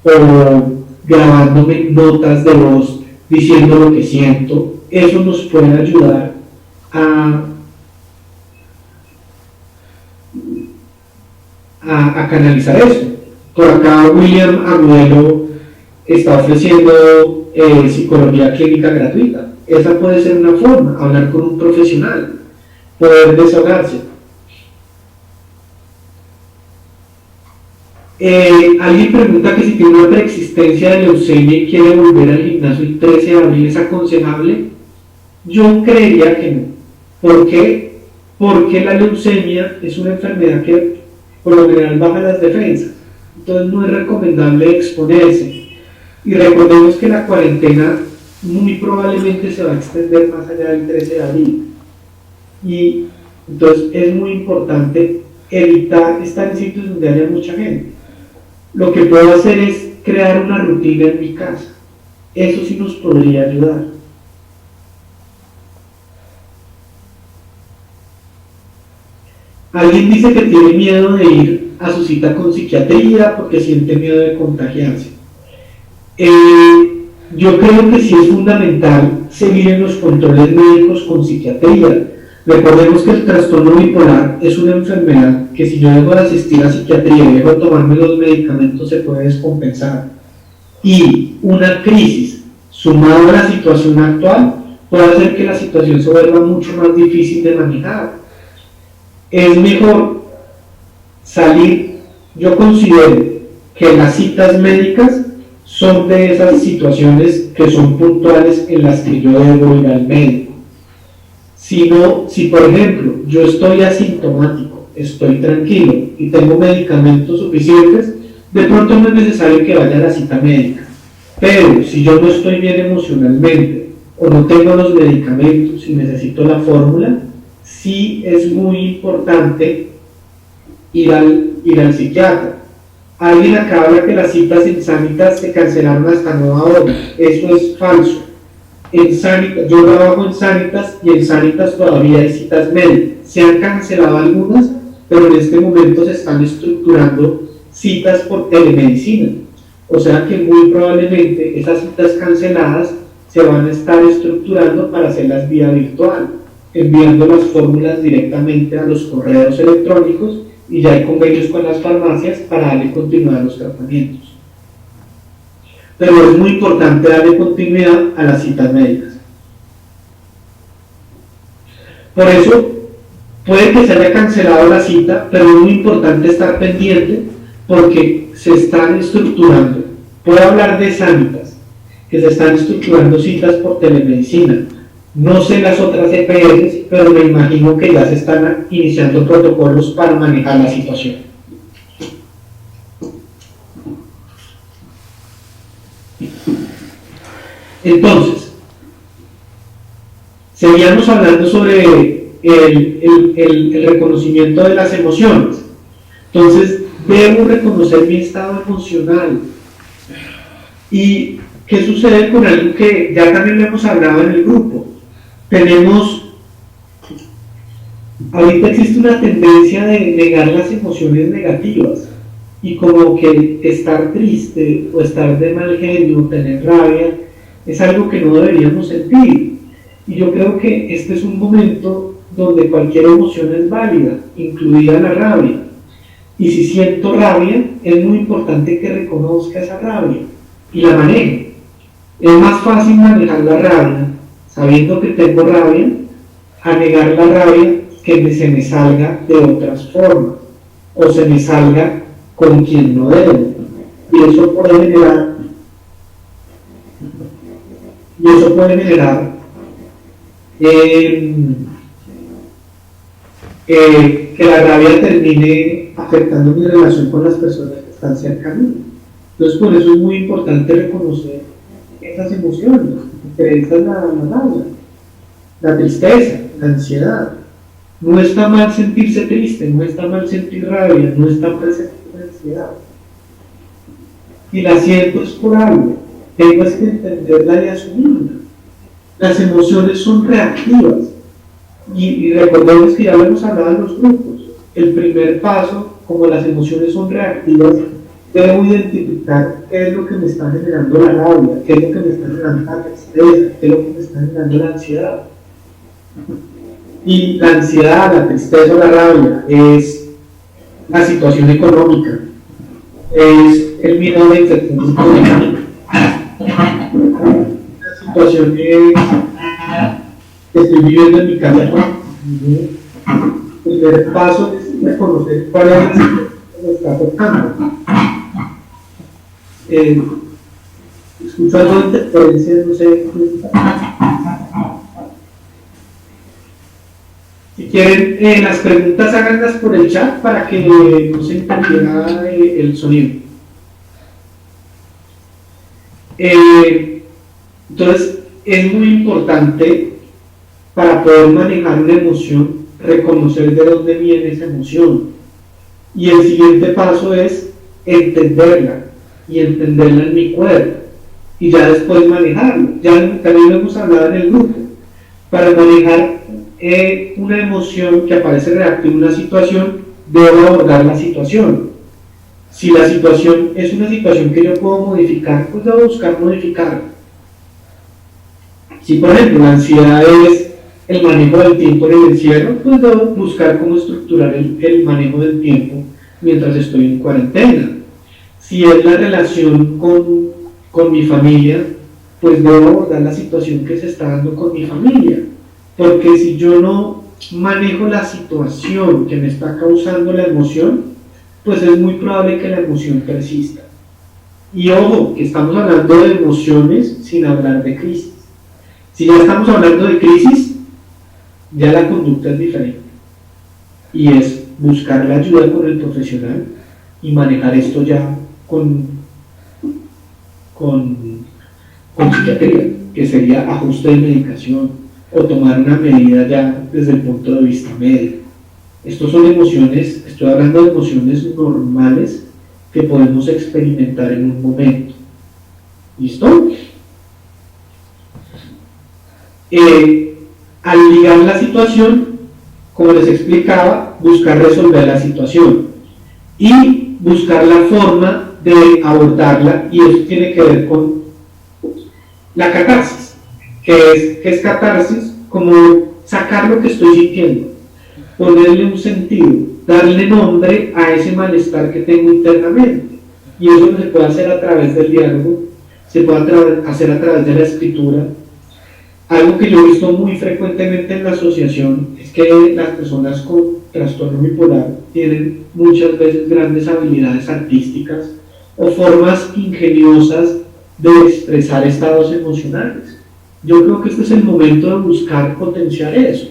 o grabándome notas de voz diciendo lo que siento. Eso nos puede ayudar a canalizar eso. Por acá William Agudelo está ofreciendo psicología clínica gratuita. Esa puede ser una forma, hablar con un profesional, poder desahogarse. Alguien pregunta que si tiene una preexistencia de leucemia y quiere volver al gimnasio el 13 de abril, ¿es aconsejable? Yo creería que no. ¿Por qué? Porque la leucemia es una enfermedad que por lo general baja las defensas, entonces no es recomendable exponerse. Y recordemos que la cuarentena muy probablemente se va a extender más allá del 13 de abril. Y entonces es muy importante evitar estar en sitios donde haya mucha gente. Lo que puedo hacer es crear una rutina en mi casa. Eso sí nos podría ayudar. Alguien dice que tiene miedo de ir a su cita con psiquiatría porque siente miedo de contagiarse. Yo creo que sí es fundamental seguir en los controles médicos con psiquiatría. Recordemos que el trastorno bipolar es una enfermedad que si yo dejo de asistir a psiquiatría y dejo de tomarme los medicamentos se puede descompensar. Y una crisis sumada a la situación actual puede hacer que la situación se vuelva mucho más difícil de manejar. Es mejor salir, yo considero que las citas médicas son de esas situaciones que son puntuales en las que yo debo ir al médico. Si por ejemplo yo estoy asintomático, estoy tranquilo y tengo medicamentos suficientes, de pronto no es necesario que vaya a la cita médica. Pero si yo no estoy bien emocionalmente o no tengo los medicamentos y necesito la fórmula, sí es muy importante ir al psiquiatra. Alguien acá habla que las citas en Sanitas se cancelaron hasta nueva orden. Eso es falso. En Sanitas, yo trabajo en Sanitas y en Sanitas todavía hay citas médicas. Se han cancelado algunas, pero en este momento se están estructurando citas por telemedicina. O sea que muy probablemente esas citas canceladas se van a estar estructurando para hacerlas vía virtual, enviando las fórmulas directamente a los correos electrónicos, y ya hay convenios con las farmacias para darle continuidad a los tratamientos. Pero es muy importante darle continuidad a las citas médicas. Por eso, puede que se haya cancelado la cita, pero es muy importante estar pendiente porque se están estructurando. Puedo hablar de Sanitas, que se están estructurando citas por telemedicina. No sé las otras EPS, pero me imagino que ya se están iniciando protocolos para manejar la situación. Entonces, seguíamos hablando sobre el reconocimiento de las emociones. Entonces, debo reconocer mi estado emocional. ¿Y qué sucede con algo que ya también lo hemos hablado en el grupo? Ahorita existe una tendencia de negar las emociones negativas y como que estar triste o estar de mal genio, tener rabia, es algo que no deberíamos sentir. Y yo creo que este es un momento donde cualquier emoción es válida, incluida la rabia. Y si siento rabia, es muy importante que reconozca esa rabia y la maneje. Es más fácil manejar la rabia sabiendo que tengo rabia, a negar la rabia que se me salga de otras formas o se me salga con quien no debo. Y eso puede generar que la rabia termine afectando mi relación con las personas que están cerca a mí. Entonces, por eso es muy importante reconocer esas emociones, entre esas la rabia, la tristeza, la ansiedad. No está mal sentirse triste, no está mal sentir rabia, no está mal sentir ansiedad. Y la siento es por algo, tengo que entenderla y asumirla. Las emociones son reactivas. Y recordemos que ya lo hemos hablado en los grupos. El primer paso, como las emociones son reactivas, debo identificar qué es lo que me está generando la rabia, qué es lo que me está generando la tristeza, qué es lo que me está generando la ansiedad. Y la ansiedad, la tristeza o la rabia es la situación económica, es el miedo a la incertidumbre política, la situación que estoy viviendo en mi casa. El primer paso es reconocer cuál es la situación que me está afectando. Escucho algo de interferencias, no sé. Si quieren, las preguntas háganlas por el chat para que no se interfiera el sonido. Entonces, es muy importante para poder manejar una emoción, reconocer de dónde viene esa emoción. Y el siguiente paso es entenderla y entenderla en mi cuerpo. Y ya después manejarlo. Ya también lo hemos hablado en el grupo. Para manejar una emoción que aparece reactiva a una situación, debo abordar la situación. Si la situación es una situación que yo puedo modificar, pues debo buscar modificarla. Si por ejemplo la ansiedad es el manejo del tiempo en el encierro, pues debo buscar cómo estructurar el manejo del tiempo mientras estoy en cuarentena. Si es la relación con mi familia, pues debo abordar la situación que se está dando con mi familia, porque si yo no manejo la situación que me está causando la emoción, pues es muy probable que la emoción persista. Y ojo, que estamos hablando de emociones sin hablar de crisis. Si ya estamos hablando de crisis, ya la conducta es diferente. Y es buscar la ayuda con el profesional y manejar esto ya con psiquiatría, que sería ajuste de medicación o tomar una medida ya desde el punto de vista médico. Estos son emociones, estoy hablando de emociones normales que podemos experimentar en un momento. ¿Listo? Al ligar la situación, como les explicaba, buscar resolver la situación y buscar la forma de abordarla, y eso tiene que ver con la catarsis. ¿Qué es catarsis? Como sacar lo que estoy sintiendo, ponerle un sentido, darle nombre a ese malestar que tengo internamente. Y eso se puede hacer a través del diálogo, se puede hacer a través de la escritura. Algo que yo he visto muy frecuentemente en la asociación es que las personas con trastorno bipolar tienen muchas veces grandes habilidades artísticas o formas ingeniosas de expresar estados emocionales. Yo creo que este es el momento de buscar potenciar eso.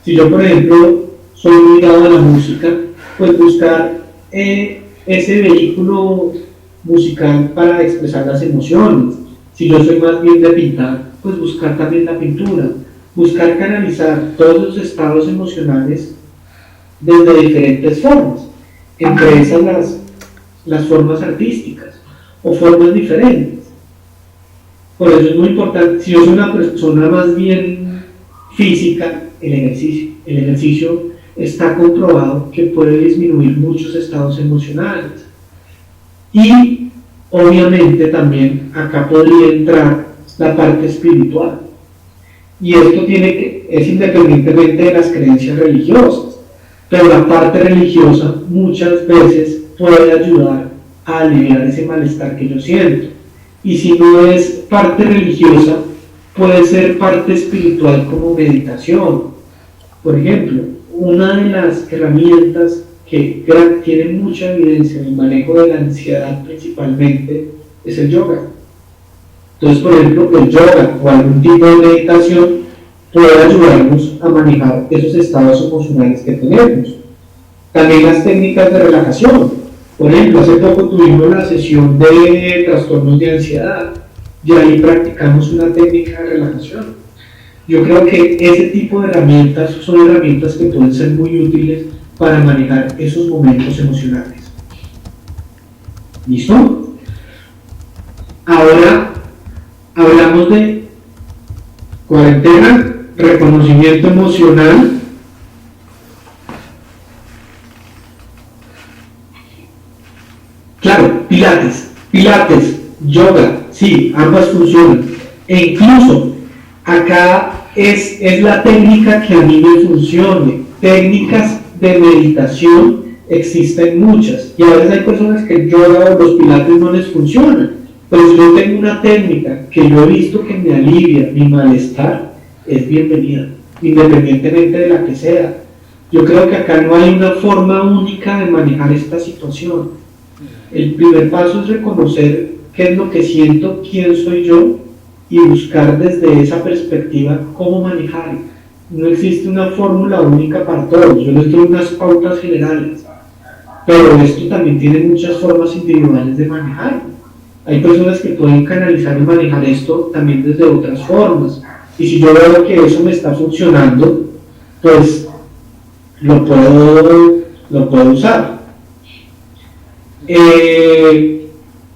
Si yo, por ejemplo, soy muy dado a la música, pues buscar ese vehículo musical para expresar las emociones. Si yo soy más bien de pintar, pues buscar también la pintura, buscar canalizar todos los estados emocionales desde diferentes formas, entre esas las formas artísticas o formas diferentes. Por eso es muy importante, si yo soy una persona más bien física, el ejercicio está comprobado que puede disminuir muchos estados emocionales. Y obviamente también acá podría entrar la parte espiritual. Y esto es independientemente de las creencias religiosas, pero la parte religiosa muchas veces puede ayudar a aliviar ese malestar que yo siento. Y si no es parte religiosa, puede ser parte espiritual como meditación. Por ejemplo, una de las herramientas que tiene mucha evidencia en el manejo de la ansiedad principalmente es el yoga. Entonces, por ejemplo, el yoga o algún tipo de meditación puede ayudarnos a manejar esos estados emocionales que tenemos. También las técnicas de relajación. Por ejemplo, hace poco tuvimos la sesión de trastornos de ansiedad y ahí practicamos una técnica de relajación. Yo creo que ese tipo de herramientas son herramientas que pueden ser muy útiles para manejar esos momentos emocionales. ¿Listo? Ahora hablamos de cuarentena, reconocimiento emocional. Claro, pilates, yoga, sí, ambas funcionan. E incluso acá es la técnica que a mí me funcione. Técnicas de meditación existen muchas y a veces hay personas que el yoga o los pilates no les funcionan, pero si yo tengo una técnica que yo he visto que me alivia mi malestar, es bienvenida, independientemente de la que sea. Yo creo que acá no hay una forma única de manejar esta situación. El primer paso es reconocer qué es lo que siento, quién soy yo, y buscar desde esa perspectiva cómo manejarlo. No existe una fórmula única para todos, yo les doy unas pautas generales, pero esto también tiene muchas formas individuales de manejarlo. Hay personas que pueden canalizar y manejar esto también desde otras formas, y si yo veo que eso me está funcionando, pues lo puedo usar.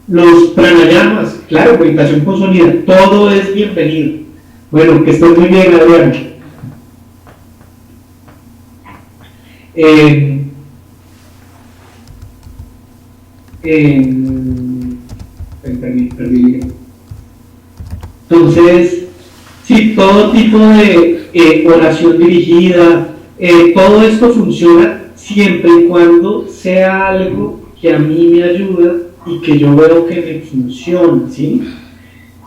Los pranayamas, claro, meditación con sonido, todo es bienvenido. Bueno, que estés muy bien, Adriana. Perdí. Entonces, sí, todo tipo de oración dirigida, todo esto funciona siempre y cuando sea algo que a mí me ayuda y que yo veo que me funciona, ¿sí?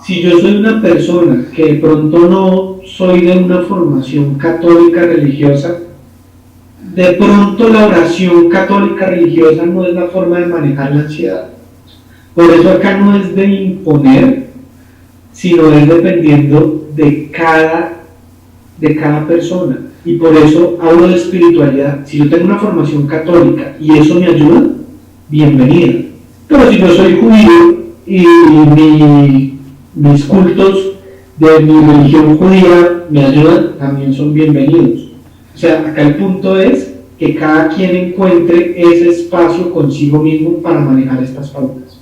Si yo soy una persona que de pronto no soy de una formación católica religiosa, de pronto la oración católica religiosa no es la forma de manejar la ansiedad. Por eso acá no es de imponer, sino es dependiendo de cada persona. Y por eso hablo de espiritualidad. Si yo tengo una formación católica y eso me ayuda, bienvenida. Pero si yo soy judío y mis cultos de mi religión judía me ayudan, también son bienvenidos. O sea, acá el punto es que cada quien encuentre ese espacio consigo mismo para manejar estas pautas.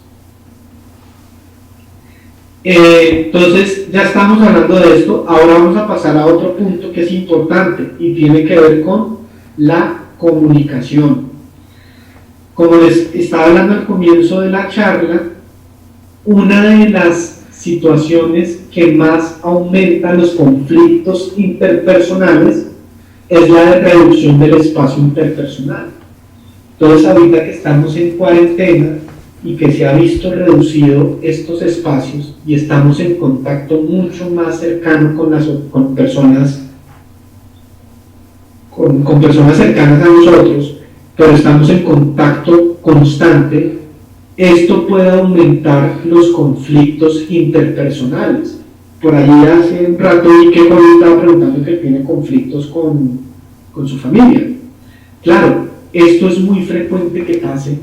Entonces, ya estamos hablando de esto, ahora vamos a pasar a otro punto que es importante y tiene que ver con la comunicación. Como les estaba hablando al comienzo de la charla, una de las situaciones que más aumenta los conflictos interpersonales es la de reducción del espacio interpersonal. Entonces, ahorita que estamos en cuarentena y que se ha visto reducido estos espacios y estamos en contacto mucho más cercano con personas cercanas a nosotros, pero estamos en contacto constante, esto puede aumentar los conflictos interpersonales. Por allí hace un rato vi que Juan estaba preguntando que tiene conflictos con su familia. Claro, esto es muy frecuente que pase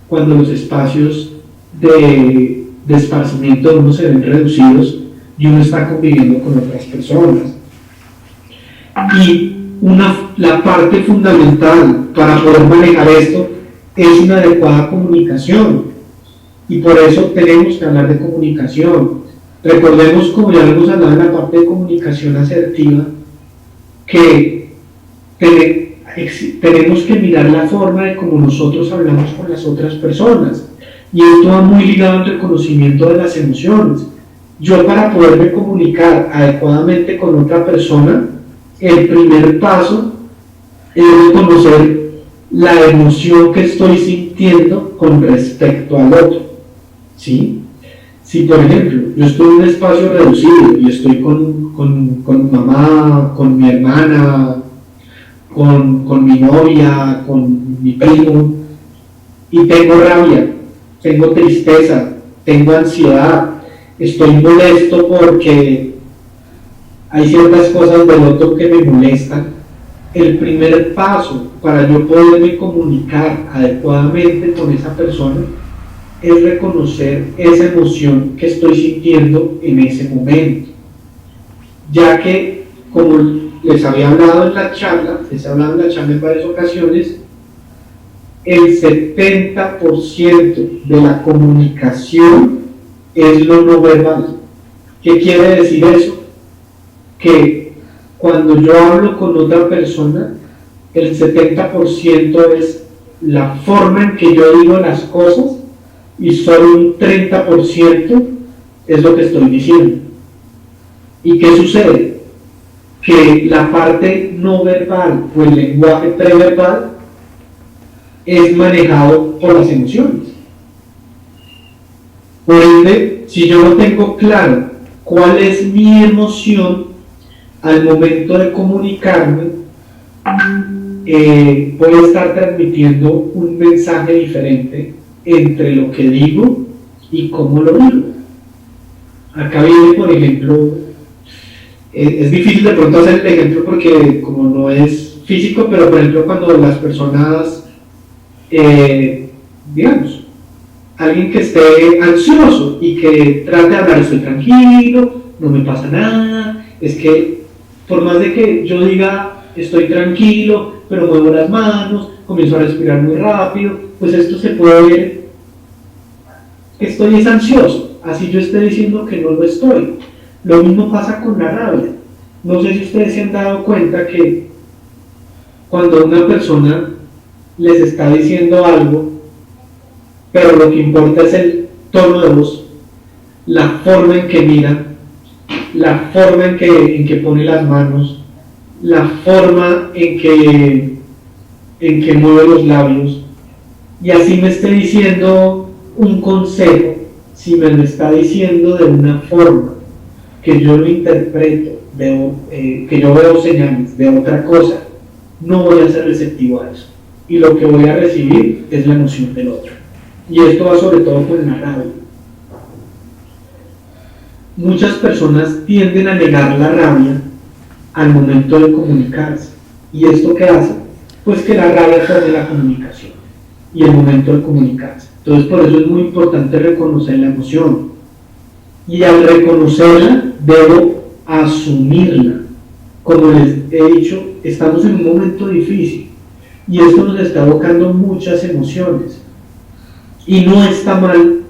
cuando los espacios de esparcimiento de uno se ven reducidos y uno está conviviendo con otras personas. Y la parte fundamental para poder manejar esto es una adecuada comunicación. Y por eso tenemos que hablar de comunicación. Recordemos, como ya lo hemos hablado en la parte de comunicación asertiva, que tenemos que mirar la forma de cómo nosotros hablamos con las otras personas. Y esto va muy ligado al reconocimiento de las emociones. Yo, para poderme comunicar adecuadamente con otra persona, el primer paso es reconocer la emoción que estoy sintiendo con respecto al otro. ¿Sí? Si, por ejemplo, yo estoy en un espacio reducido y estoy con mi mamá, con mi hermana, con mi novia, con mi primo, y tengo rabia, tengo tristeza, tengo ansiedad, estoy molesto porque hay ciertas cosas del otro que me molestan, el primer paso para yo poderme comunicar adecuadamente con esa persona es reconocer esa emoción que estoy sintiendo en ese momento, ya que, como les había hablado en la charla, en varias ocasiones, el 70% de la comunicación es lo no verbal. ¿Qué quiere decir eso? Que cuando yo hablo con otra persona, el 70% es la forma en que yo digo las cosas y solo un 30% es lo que estoy diciendo. ¿Y qué sucede? Que la parte no verbal o el lenguaje preverbal es manejado por las emociones. Por ende, si yo no tengo claro cuál es mi emoción al momento de comunicarme, voy a estar transmitiendo un mensaje diferente entre lo que digo y cómo lo digo. Acá viene, por ejemplo, es difícil de pronto hacer el ejemplo porque como no es físico, pero por ejemplo cuando las personas, digamos, alguien que esté ansioso y que trate de hablar, estoy tranquilo, no me pasa nada, es que por más de que yo diga estoy tranquilo, pero muevo las manos, comienzo a respirar muy rápido, pues esto se puede ver que estoy ansioso, así yo esté diciendo que no lo estoy. Lo mismo pasa con la rabia. No sé si ustedes se han dado cuenta que cuando una persona les está diciendo algo, pero lo que importa es el tono de voz, la forma en que mira, la forma en que pone las manos, la forma en que mueve los labios, y así me esté diciendo un consejo, si me lo está diciendo de una forma que yo lo interpreto, que yo veo señales de otra cosa, no voy a ser receptivo a eso. Y lo que voy a recibir es la emoción del otro. Y esto va sobre todo con la rabia. Muchas personas tienden a negar la rabia al momento de comunicarse. ¿Y esto qué hace? Pues que la rabia pierde la comunicación y el momento de comunicarse. Entonces por eso es muy importante reconocer la emoción. Y al reconocerla, debo asumirla. Como les he dicho, estamos en un momento difícil y esto nos está evocando muchas emociones. Y no está mal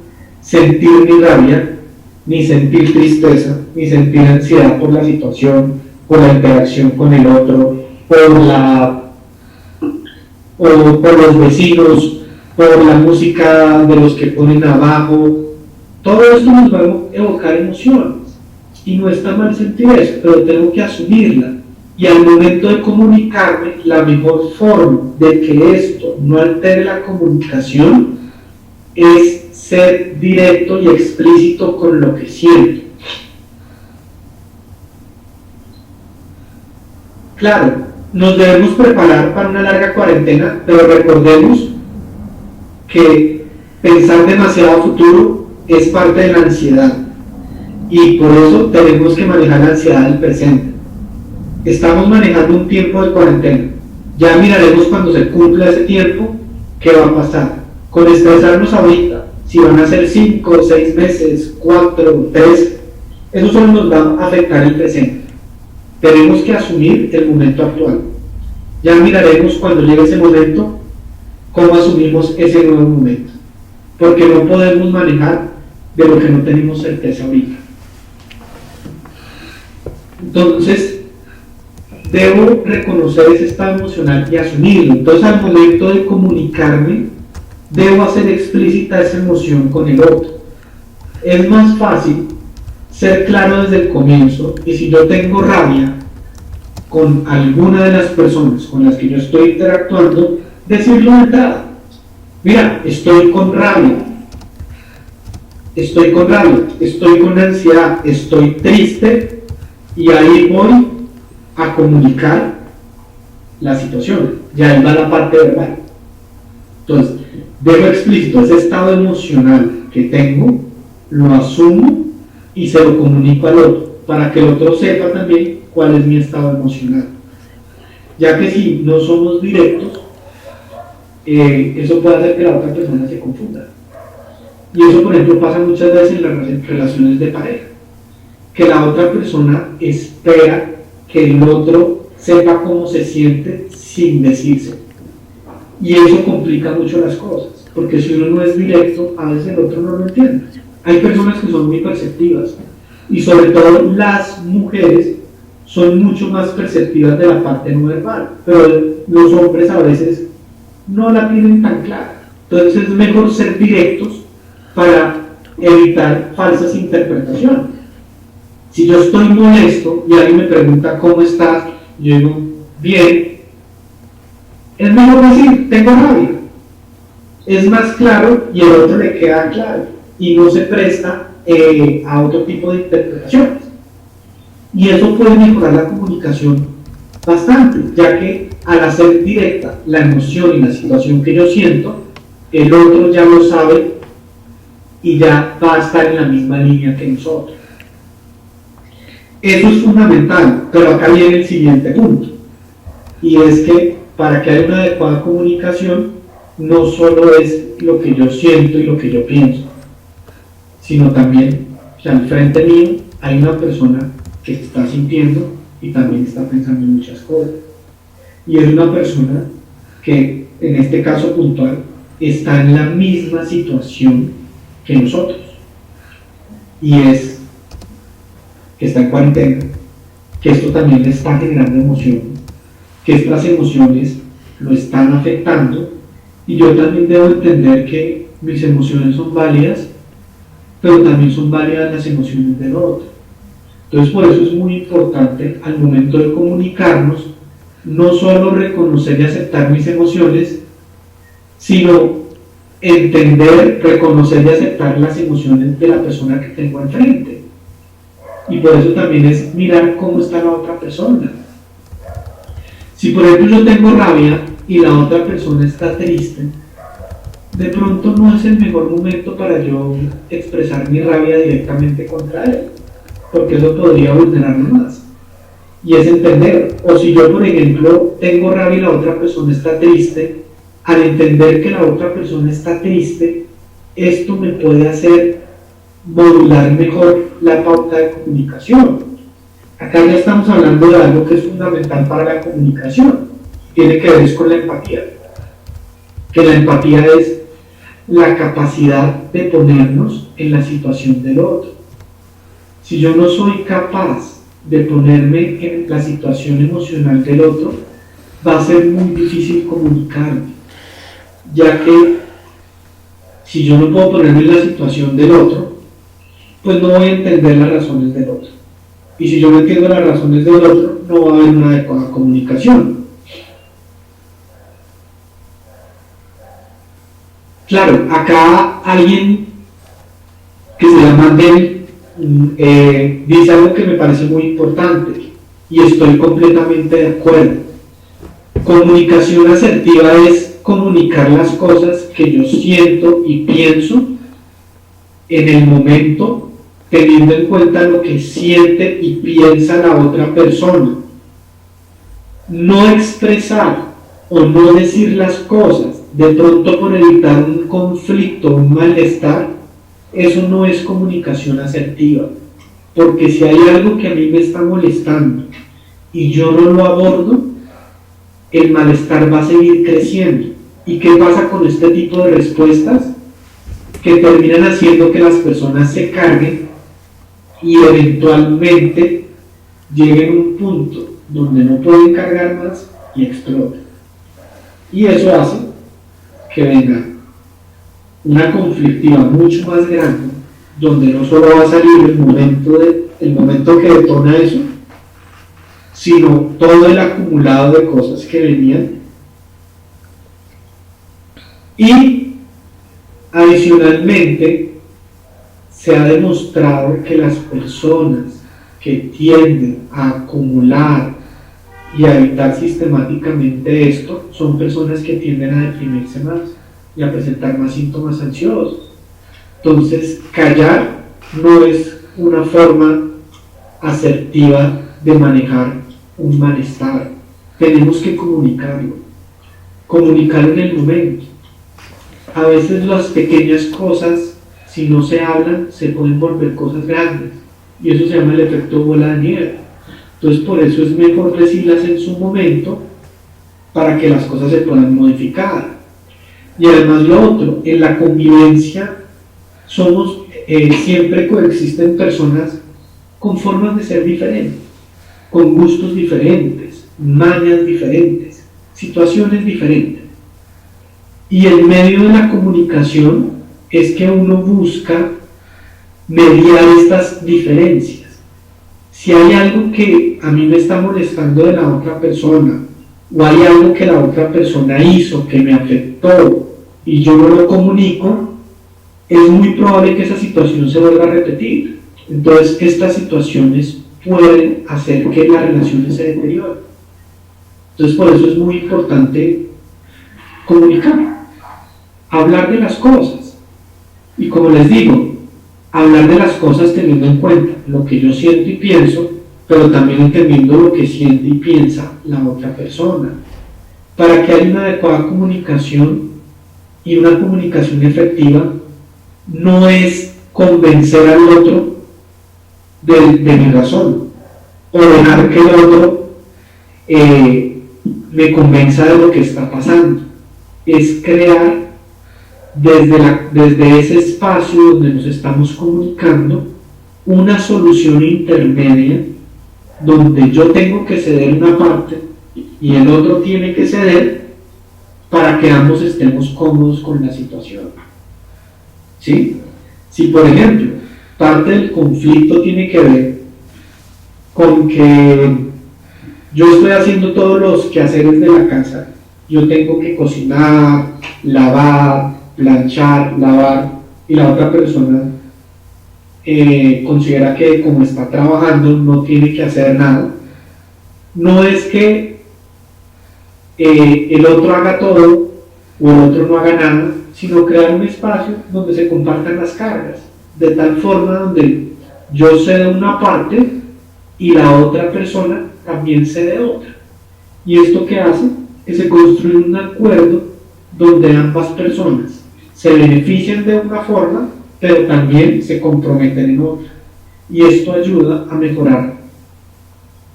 sentir ni rabia, ni sentir tristeza, ni sentir ansiedad por la situación, por la interacción con el otro, por los vecinos, por la música de los que ponen abajo. Todo esto nos va a evocar emociones y no está mal sentir eso, pero tengo que asumirla. Y al momento de comunicarme, la mejor forma de que esto no altere la comunicación es ser directo y explícito con lo que siento. Claro, nos debemos preparar para una larga cuarentena, pero recordemos que pensar demasiado a futuro es parte de la ansiedad y por eso tenemos que manejar la ansiedad del presente. Estamos manejando un tiempo de cuarentena, ya miraremos cuando se cumpla ese tiempo qué va a pasar. Con estresarnos ahorita, si van a ser 5, 6 meses, 4, 3, eso solo nos va a afectar el presente. Tenemos que asumir el momento actual. Ya miraremos cuando llegue ese momento cómo asumimos ese nuevo momento, porque no podemos manejar de lo que no tenemos certeza ahorita. Entonces, debo reconocer ese estado emocional y asumirlo. Entonces, al momento de comunicarme, debo hacer explícita esa emoción con el otro. Es más fácil ser claro desde el comienzo, y si yo tengo rabia con alguna de las personas con las que yo estoy interactuando, decirlo de entrada. Mira, estoy con rabia, estoy con ansiedad, estoy triste, y ahí voy a comunicar la situación. Ya ahí va la parte verbal. Entonces, dejo explícito ese estado emocional que tengo, lo asumo y se lo comunico al otro, para que el otro sepa también cuál es mi estado emocional. Ya que si no somos directos, eso puede hacer que la otra persona se confunda. Y eso, por ejemplo, pasa muchas veces en las relaciones de pareja, que la otra persona espera que el otro sepa cómo se siente sin decirse. Y eso complica mucho las cosas, porque si uno no es directo, a veces el otro no lo entiende. Hay personas que son muy perceptivas, y sobre todo las mujeres son mucho más perceptivas de la parte no verbal, pero los hombres a veces no la tienen tan clara. Entonces es mejor ser directos para evitar falsas interpretaciones. Si yo estoy molesto y alguien me pregunta ¿cómo estás? Yo digo, bien. Es mejor decir, tengo rabia. Es más claro y el otro le queda claro y no se presta a otro tipo de interpretaciones. Y eso puede mejorar la comunicación bastante, ya que al hacer directa la emoción y la situación que yo siento, el otro ya lo sabe y ya va a estar en la misma línea que nosotros. Eso es fundamental, pero acá viene el siguiente punto, y es que para que haya una adecuada comunicación, no solo es lo que yo siento y lo que yo pienso, sino también, o sea, al frente mío hay una persona que está sintiendo y también está pensando en muchas cosas. Y es una persona que, en este caso puntual, está en la misma situación que nosotros. Y es que está en cuarentena, que esto también le está generando emoción, que estas emociones lo están afectando, y yo también debo entender que mis emociones son válidas, pero también son válidas las emociones del otro. Entonces por eso es muy importante al momento de comunicarnos, no solo reconocer y aceptar mis emociones, sino entender, reconocer y aceptar las emociones de la persona que tengo enfrente. Y por eso también es mirar cómo está la otra persona. Si por ejemplo yo tengo rabia y la otra persona está triste, de pronto no es el mejor momento para yo expresar mi rabia directamente contra él, porque eso podría vulnerarlo más. Y es entender, o si yo por ejemplo tengo rabia y la otra persona está triste, al entender que la otra persona está triste, esto me puede hacer modular mejor la pauta de comunicación. Acá ya estamos hablando de algo que es fundamental para la comunicación, tiene que ver con la empatía, que la empatía es la capacidad de ponernos en la situación del otro. Si yo no soy capaz de ponerme en la situación emocional del otro, va a ser muy difícil comunicarme, ya que si yo no puedo ponerme en la situación del otro, pues no voy a entender las razones del otro. Y si yo no entiendo las razones del otro, no va a haber una adecuada comunicación. Claro, acá alguien que se llama Del dice algo que me parece muy importante y estoy completamente de acuerdo. Comunicación asertiva es comunicar las cosas que yo siento y pienso en el momento, teniendo en cuenta lo que siente y piensa la otra persona. No expresar o no decir las cosas de pronto por evitar un conflicto, un malestar, eso no es comunicación asertiva, porque si hay algo que a mí me está molestando y yo no lo abordo, el malestar va a seguir creciendo. ¿Y qué pasa con este tipo de respuestas? Que terminan haciendo que las personas se carguen y eventualmente lleguen a un punto donde no pueden cargar más y exploten. Y eso hace que venga una conflictiva mucho más grande, donde no solo va a salir el momento que detona eso, sino todo el acumulado de cosas que venían. Y adicionalmente se ha demostrado que las personas que tienden a acumular y a evitar sistemáticamente esto son personas que tienden a deprimirse más y a presentar más síntomas ansiosos. Entonces, callar no es una forma asertiva de manejar un malestar. Tenemos que comunicarlo en el momento. A veces las pequeñas cosas, si no se hablan, se pueden volver cosas grandes, y eso se llama el efecto bola de nieve. Entonces, por eso es mejor decirlas en su momento, para que las cosas se puedan modificar. Y además lo otro, en la convivencia siempre coexisten personas con formas de ser diferentes, con gustos diferentes, mañas diferentes, situaciones diferentes. Y en medio de la comunicación es que uno busca mediar estas diferencias. Si hay algo que a mí me está molestando de la otra persona, o hay algo que la otra persona hizo que me afectó y yo no lo comunico, es muy probable que esa situación se vuelva a repetir. Entonces, estas situaciones pueden hacer que las relaciones se deterioren. Entonces, por eso es muy importante comunicar, hablar de las cosas. Y como les digo, hablar de las cosas teniendo en cuenta lo que yo siento y pienso, pero también entendiendo lo que siente y piensa la otra persona, para que haya una adecuada comunicación. Y una comunicación efectiva no es convencer al otro de mi razón, o dejar que el otro me convenza de lo que está pasando. Es crear desde ese espacio donde nos estamos comunicando una solución intermedia, donde yo tengo que ceder una parte y el otro tiene que ceder, para que ambos estemos cómodos con la situación. ¿Sí? Si por ejemplo parte del conflicto tiene que ver con que yo estoy haciendo todos los quehaceres de la casa, yo tengo que cocinar, lavar, planchar, lavar, y la otra persona considera que como está trabajando no tiene que hacer nada, no es que el otro haga todo o el otro no haga nada, sino crear un espacio donde se compartan las cargas, de tal forma donde yo cedo una parte y la otra persona también cede otra. ¿Y esto qué hace? Que se construye un acuerdo donde ambas personas se benefician de una forma, pero también se comprometen en otra. Y esto ayuda a mejorar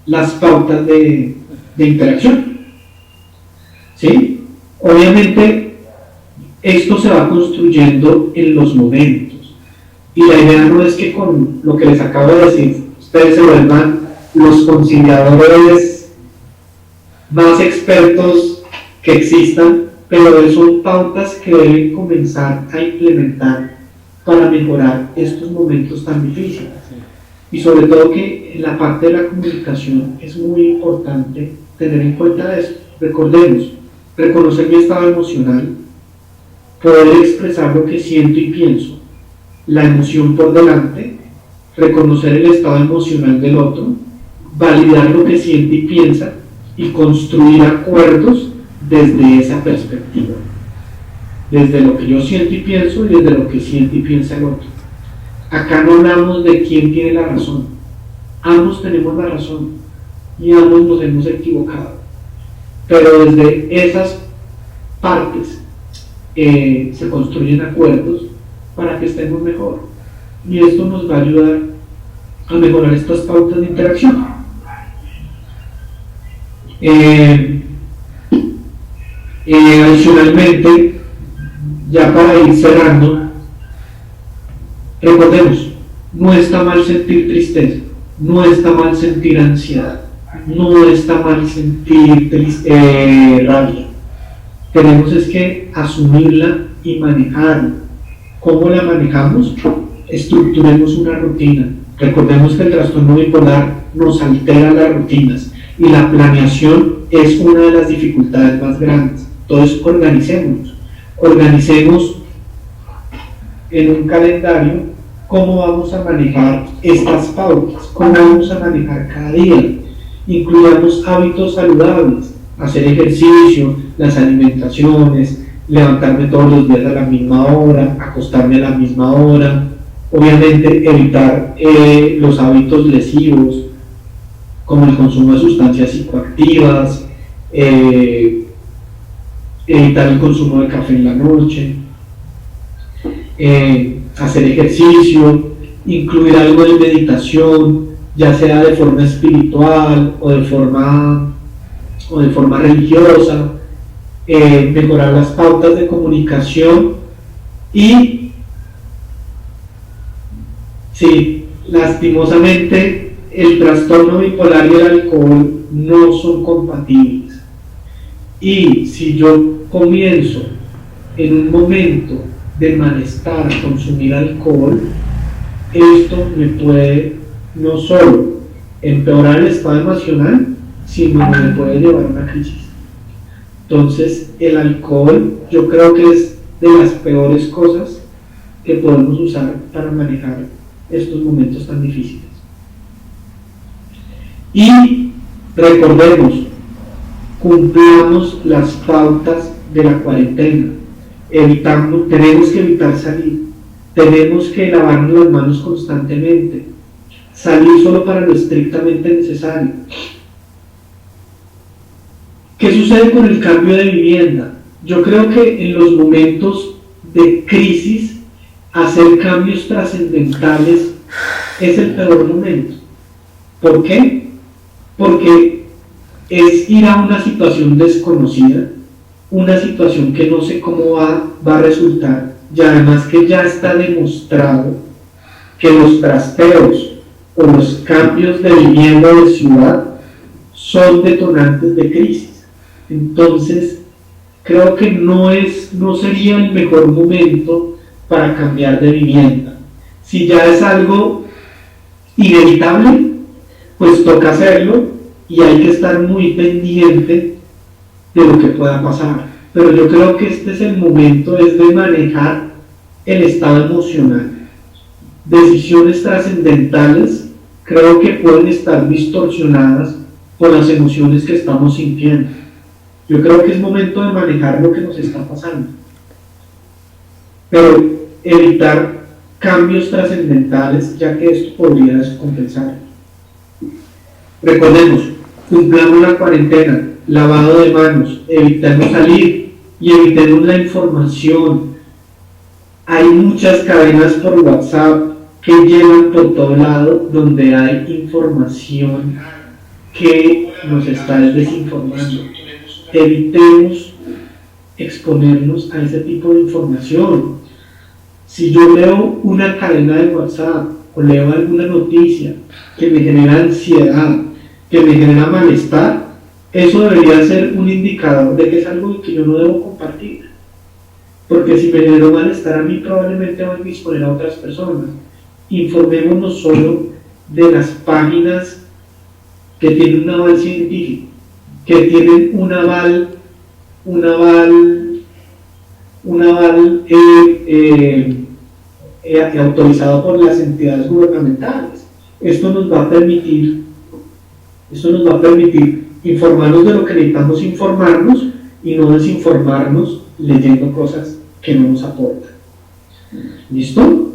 las pautas de interacción. ¿Sí? Obviamente, esto se va construyendo en los momentos. Y la idea no es que con lo que les acabo de decir, ustedes se vuelvan los conciliadores más expertos que existan, pero son pautas que deben comenzar a implementar para mejorar estos momentos tan difíciles. Y sobre todo que en la parte de la comunicación es muy importante tener en cuenta esto. Recordemos, reconocer mi estado emocional, poder expresar lo que siento y pienso, la emoción por delante, reconocer el estado emocional del otro, validar lo que siente y piensa y construir acuerdos desde esa perspectiva, desde lo que yo siento y pienso y desde lo que siente y piensa el otro. Acá no hablamos de quién tiene la razón, ambos tenemos la razón y ambos nos hemos equivocado, pero desde esas partes se construyen acuerdos para que estemos mejor, y esto nos va a ayudar a mejorar estas pautas de interacción. Adicionalmente, ya para ir cerrando, recordemos, no está mal sentir tristeza, no está mal sentir ansiedad, no está mal sentir rabia. Tenemos es que asumirla y manejarla. ¿Cómo la manejamos? Estructuremos una rutina. Recordemos que el trastorno bipolar nos altera las rutinas y la planeación es una de las dificultades más grandes. Entonces, organicemos en un calendario cómo vamos a manejar estas pautas, cómo vamos a manejar cada día. Incluyamos hábitos saludables, hacer ejercicio, las alimentaciones, levantarme todos los días a la misma hora, acostarme a la misma hora, obviamente evitar los hábitos lesivos como el consumo de sustancias psicoactivas, evitar el consumo de café en la noche, hacer ejercicio, incluir algo de meditación, ya sea de forma espiritual o de forma religiosa, mejorar las pautas de comunicación y, sí, lastimosamente el trastorno bipolar y el alcohol no son compatibles. Y si yo comienzo en un momento de malestar a consumir alcohol, esto me puede no solo empeorar el estado emocional, sino que me puede llevar a una crisis. Entonces, el alcohol yo creo que es de las peores cosas que podemos usar para manejar estos momentos tan difíciles. Y recordemos, cumplamos las pautas de la cuarentena. Tenemos que evitar salir, tenemos que lavarnos las manos constantemente, salir solo para lo estrictamente necesario. ¿Qué sucede con el cambio de vivienda? Yo creo que en los momentos de crisis, hacer cambios trascendentales es el peor momento. ¿Por qué? Porque es ir a una situación desconocida, una situación que no sé cómo va a resultar, y además que ya está demostrado que los trasteos o los cambios de vivienda o de ciudad son detonantes de crisis. Entonces, creo que no sería el mejor momento para cambiar de vivienda. Si ya es algo inevitable, pues toca hacerlo y hay que estar muy pendiente de lo que pueda pasar. pero yo creo que este es el momento es de manejar el estado emocional. Decisiones trascendentales creo que pueden estar distorsionadas por las emociones que estamos sintiendo. Yo creo que es momento de manejar lo que nos está pasando, pero evitar cambios trascendentales, ya que esto podría descompensar. Recordemos, cumplamos la cuarentena, lavado de manos, evitemos salir y evitemos la información. Hay muchas cadenas por WhatsApp que llevan por todo lado donde hay información que nos está desinformando. Evitemos exponernos a ese tipo de información. Si yo leo una cadena de WhatsApp o leo alguna noticia que me genera ansiedad, que me genera malestar, eso debería ser un indicador de que es algo que yo no debo compartir. Porque si me genero malestar a mí, probablemente voy a exponer a otras personas. Informémonos solo de las páginas que tienen un aval científico, que tienen un aval autorizado por las entidades gubernamentales. Esto nos va a permitir informarnos de lo que necesitamos informarnos y no desinformarnos leyendo cosas que no nos aportan. ¿Listo?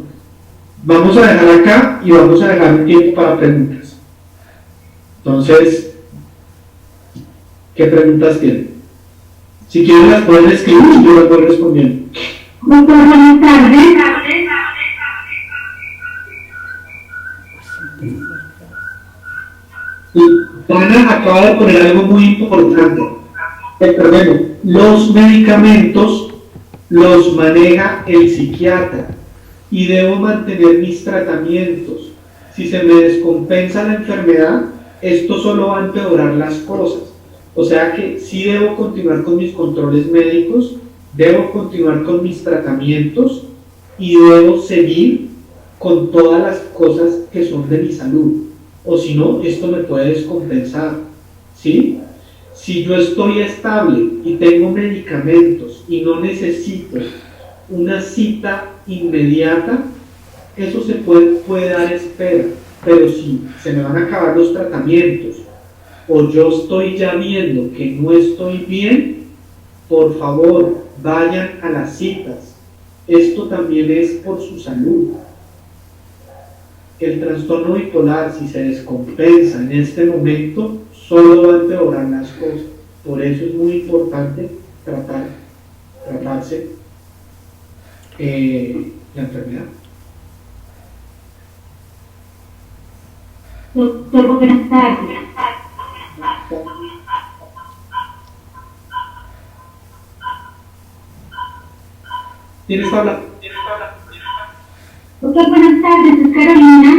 Vamos a dejar acá y vamos a dejar un tiempo para preguntas. Entonces, ¿qué preguntas tienen? Si quieren las pueden escribir y yo las voy respondiendo. Doctor, buenas tardes. Ana acaba de poner algo muy importante. Recordemos, los medicamentos los maneja el psiquiatra y debo mantener mis tratamientos. Si se me descompensa la enfermedad, esto solo va a empeorar las cosas. O sea que sí debo continuar con mis controles médicos, debo continuar con mis tratamientos y debo seguir con todas las cosas que son de mi salud. O si no, esto me puede descompensar, ¿sí? Si yo estoy estable y tengo medicamentos y no necesito una cita inmediata, eso se puede dar espera. Pero si se me van a acabar los tratamientos o yo estoy ya viendo que no estoy bien, por favor, vayan a las citas. Esto también es por su salud. El trastorno bipolar, si se descompensa en este momento, solo va a empeorar las cosas. Por eso es muy importante tratarse la enfermedad. Doctor, buenas tardes. ¿Tienes que hablar? Doctor, buenas tardes, es Carolina.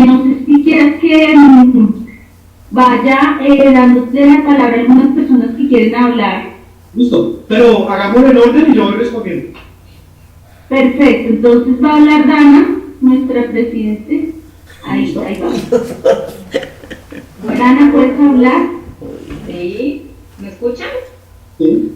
No sé si quieres que vaya dándole la palabra a algunas personas que quieren hablar. Listo, pero hagamos el orden y yo voy respondiendo. Perfecto, entonces va a hablar Dana, nuestra presidente. Ahí va. Dana, ¿puedes hablar? Sí, ¿me escuchan? Sí.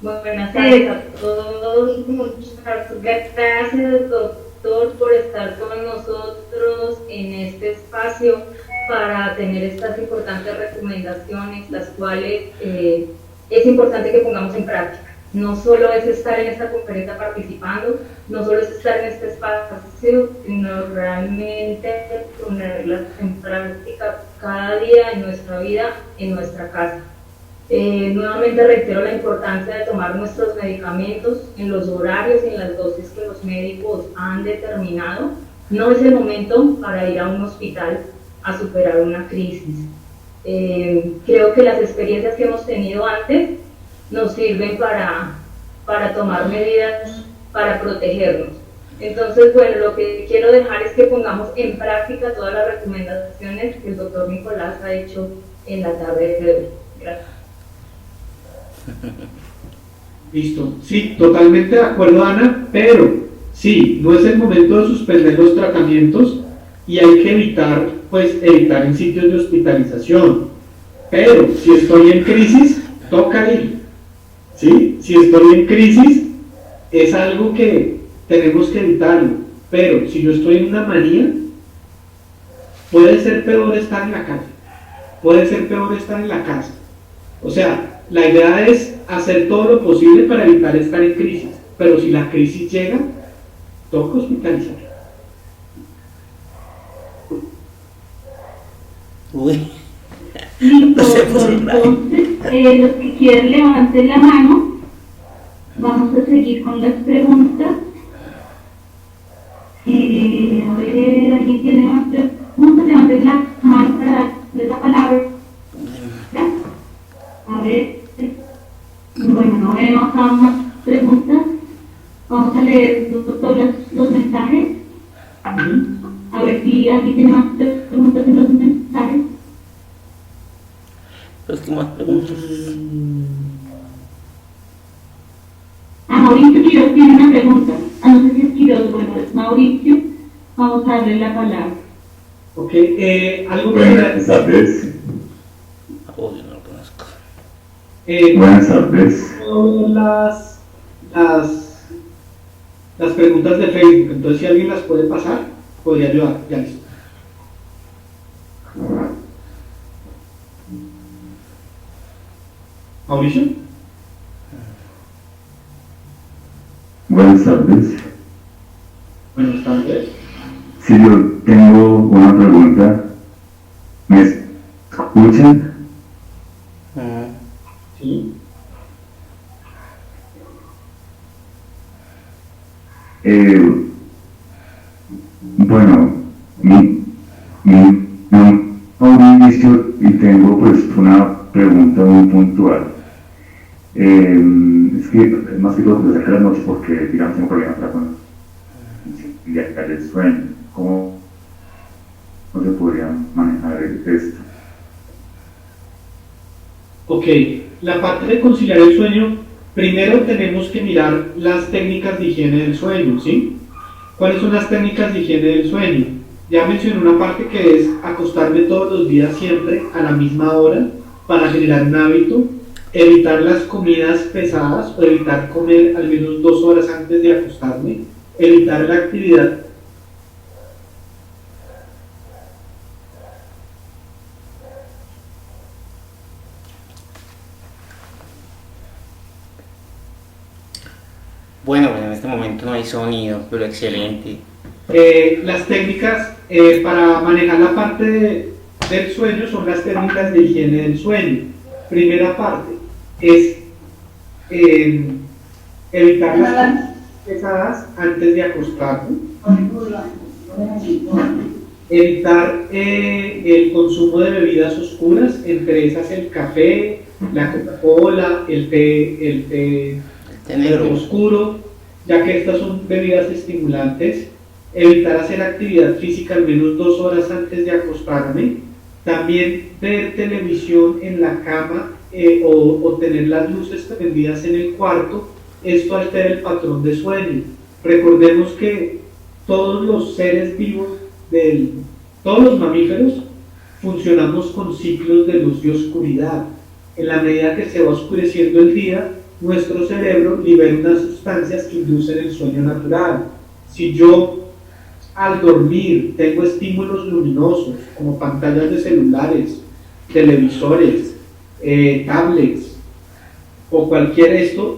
Buenas tardes a todos. Muchas gracias, doctor, por estar con nosotros en este espacio para tener estas importantes recomendaciones, las cuales es importante que pongamos en práctica. No solo es estar en esta conferencia participando, no solo es estar en este espacio, sino realmente ponerlas en práctica cada día en nuestra vida, en nuestra casa. Nuevamente reitero la importancia de tomar nuestros medicamentos en los horarios y en las dosis que los médicos han determinado. No es el momento para ir a un hospital a superar una crisis. Creo que las experiencias que hemos tenido antes nos sirven para tomar medidas para protegernos. Entonces, bueno, lo que quiero dejar es que pongamos en práctica todas las recomendaciones que el doctor Nicolás ha hecho en la tarde de hoy. Gracias. Listo, sí, totalmente de acuerdo, Ana, pero sí, no es el momento de suspender los tratamientos y hay que evitar en sitios de hospitalización. Pero si estoy en crisis, toca ir. ¿sí? Si estoy en crisis, es algo que tenemos que evitarlo, pero si yo estoy en una manía, puede ser peor estar en la calle, puede ser peor estar en la casa. O sea, la idea es hacer todo lo posible para evitar estar en crisis, pero si la crisis llega, toca hospitalizar. Uy. Listo, No sé, doctor. pues, Entonces, los que quieran levanten la mano. Vamos a seguir con las preguntas. A ver, ¿alguien tiene más preguntas? Levanten la mano para darles la palabra. A ver. Bueno, no vemos más preguntas. Vamos a leer, doctor, los mensajes. A ver si alguien tiene más preguntas en los mensajes. Últimas preguntas. Mauricio Quiroz tiene una pregunta. No sé si es Quiroz, bueno, es Mauricio. Vamos a darle la palabra. Ok, algo Buenas tardes. Oh, yo no lo conozco. Buenas tardes. Las preguntas de Facebook, entonces si alguien las puede pasar, podría ayudar. Ya listo. Mauricio. Buenas tardes. Buenas tardes. Si yo tengo una pregunta, ¿me escuchan? Sí. Bueno, mi Mauricio, y tengo pues una pregunta muy puntual. Es que más que todo desde acá las noches porque digamos tengo problemas para conciliar el sueño. ¿Cómo se podría manejar esto? Ok, la parte de conciliar el sueño, primero tenemos que mirar las técnicas de higiene del sueño, ¿sí? ¿Cuáles son las técnicas de higiene del sueño? Ya mencioné una parte que es acostarme todos los días siempre a la misma hora para generar un hábito, evitar las comidas pesadas o evitar comer al menos 2 horas antes de acostarme, evitar la actividad. Bueno, en este momento no hay sonido, pero excelente. Las técnicas para manejar la parte del sueño son las técnicas de higiene del sueño. Primera parte es evitar las comidas pesadas antes de acostarme, evitar el consumo de bebidas oscuras, entre esas el café, la Coca-Cola, el té Negro. oscuro, ya que estas son bebidas estimulantes, evitar hacer actividad física al menos 2 horas antes de acostarme, también ver televisión en la cama o tener las luces prendidas en el cuarto. Esto altera el patrón de sueño. Recordemos que todos los seres vivos, todos los mamíferos, funcionamos con ciclos de luz y oscuridad. En la medida que se va oscureciendo el día, nuestro cerebro libera unas sustancias que inducen el sueño natural. Si yo al dormir tengo estímulos luminosos como pantallas de celulares, televisores, tablets o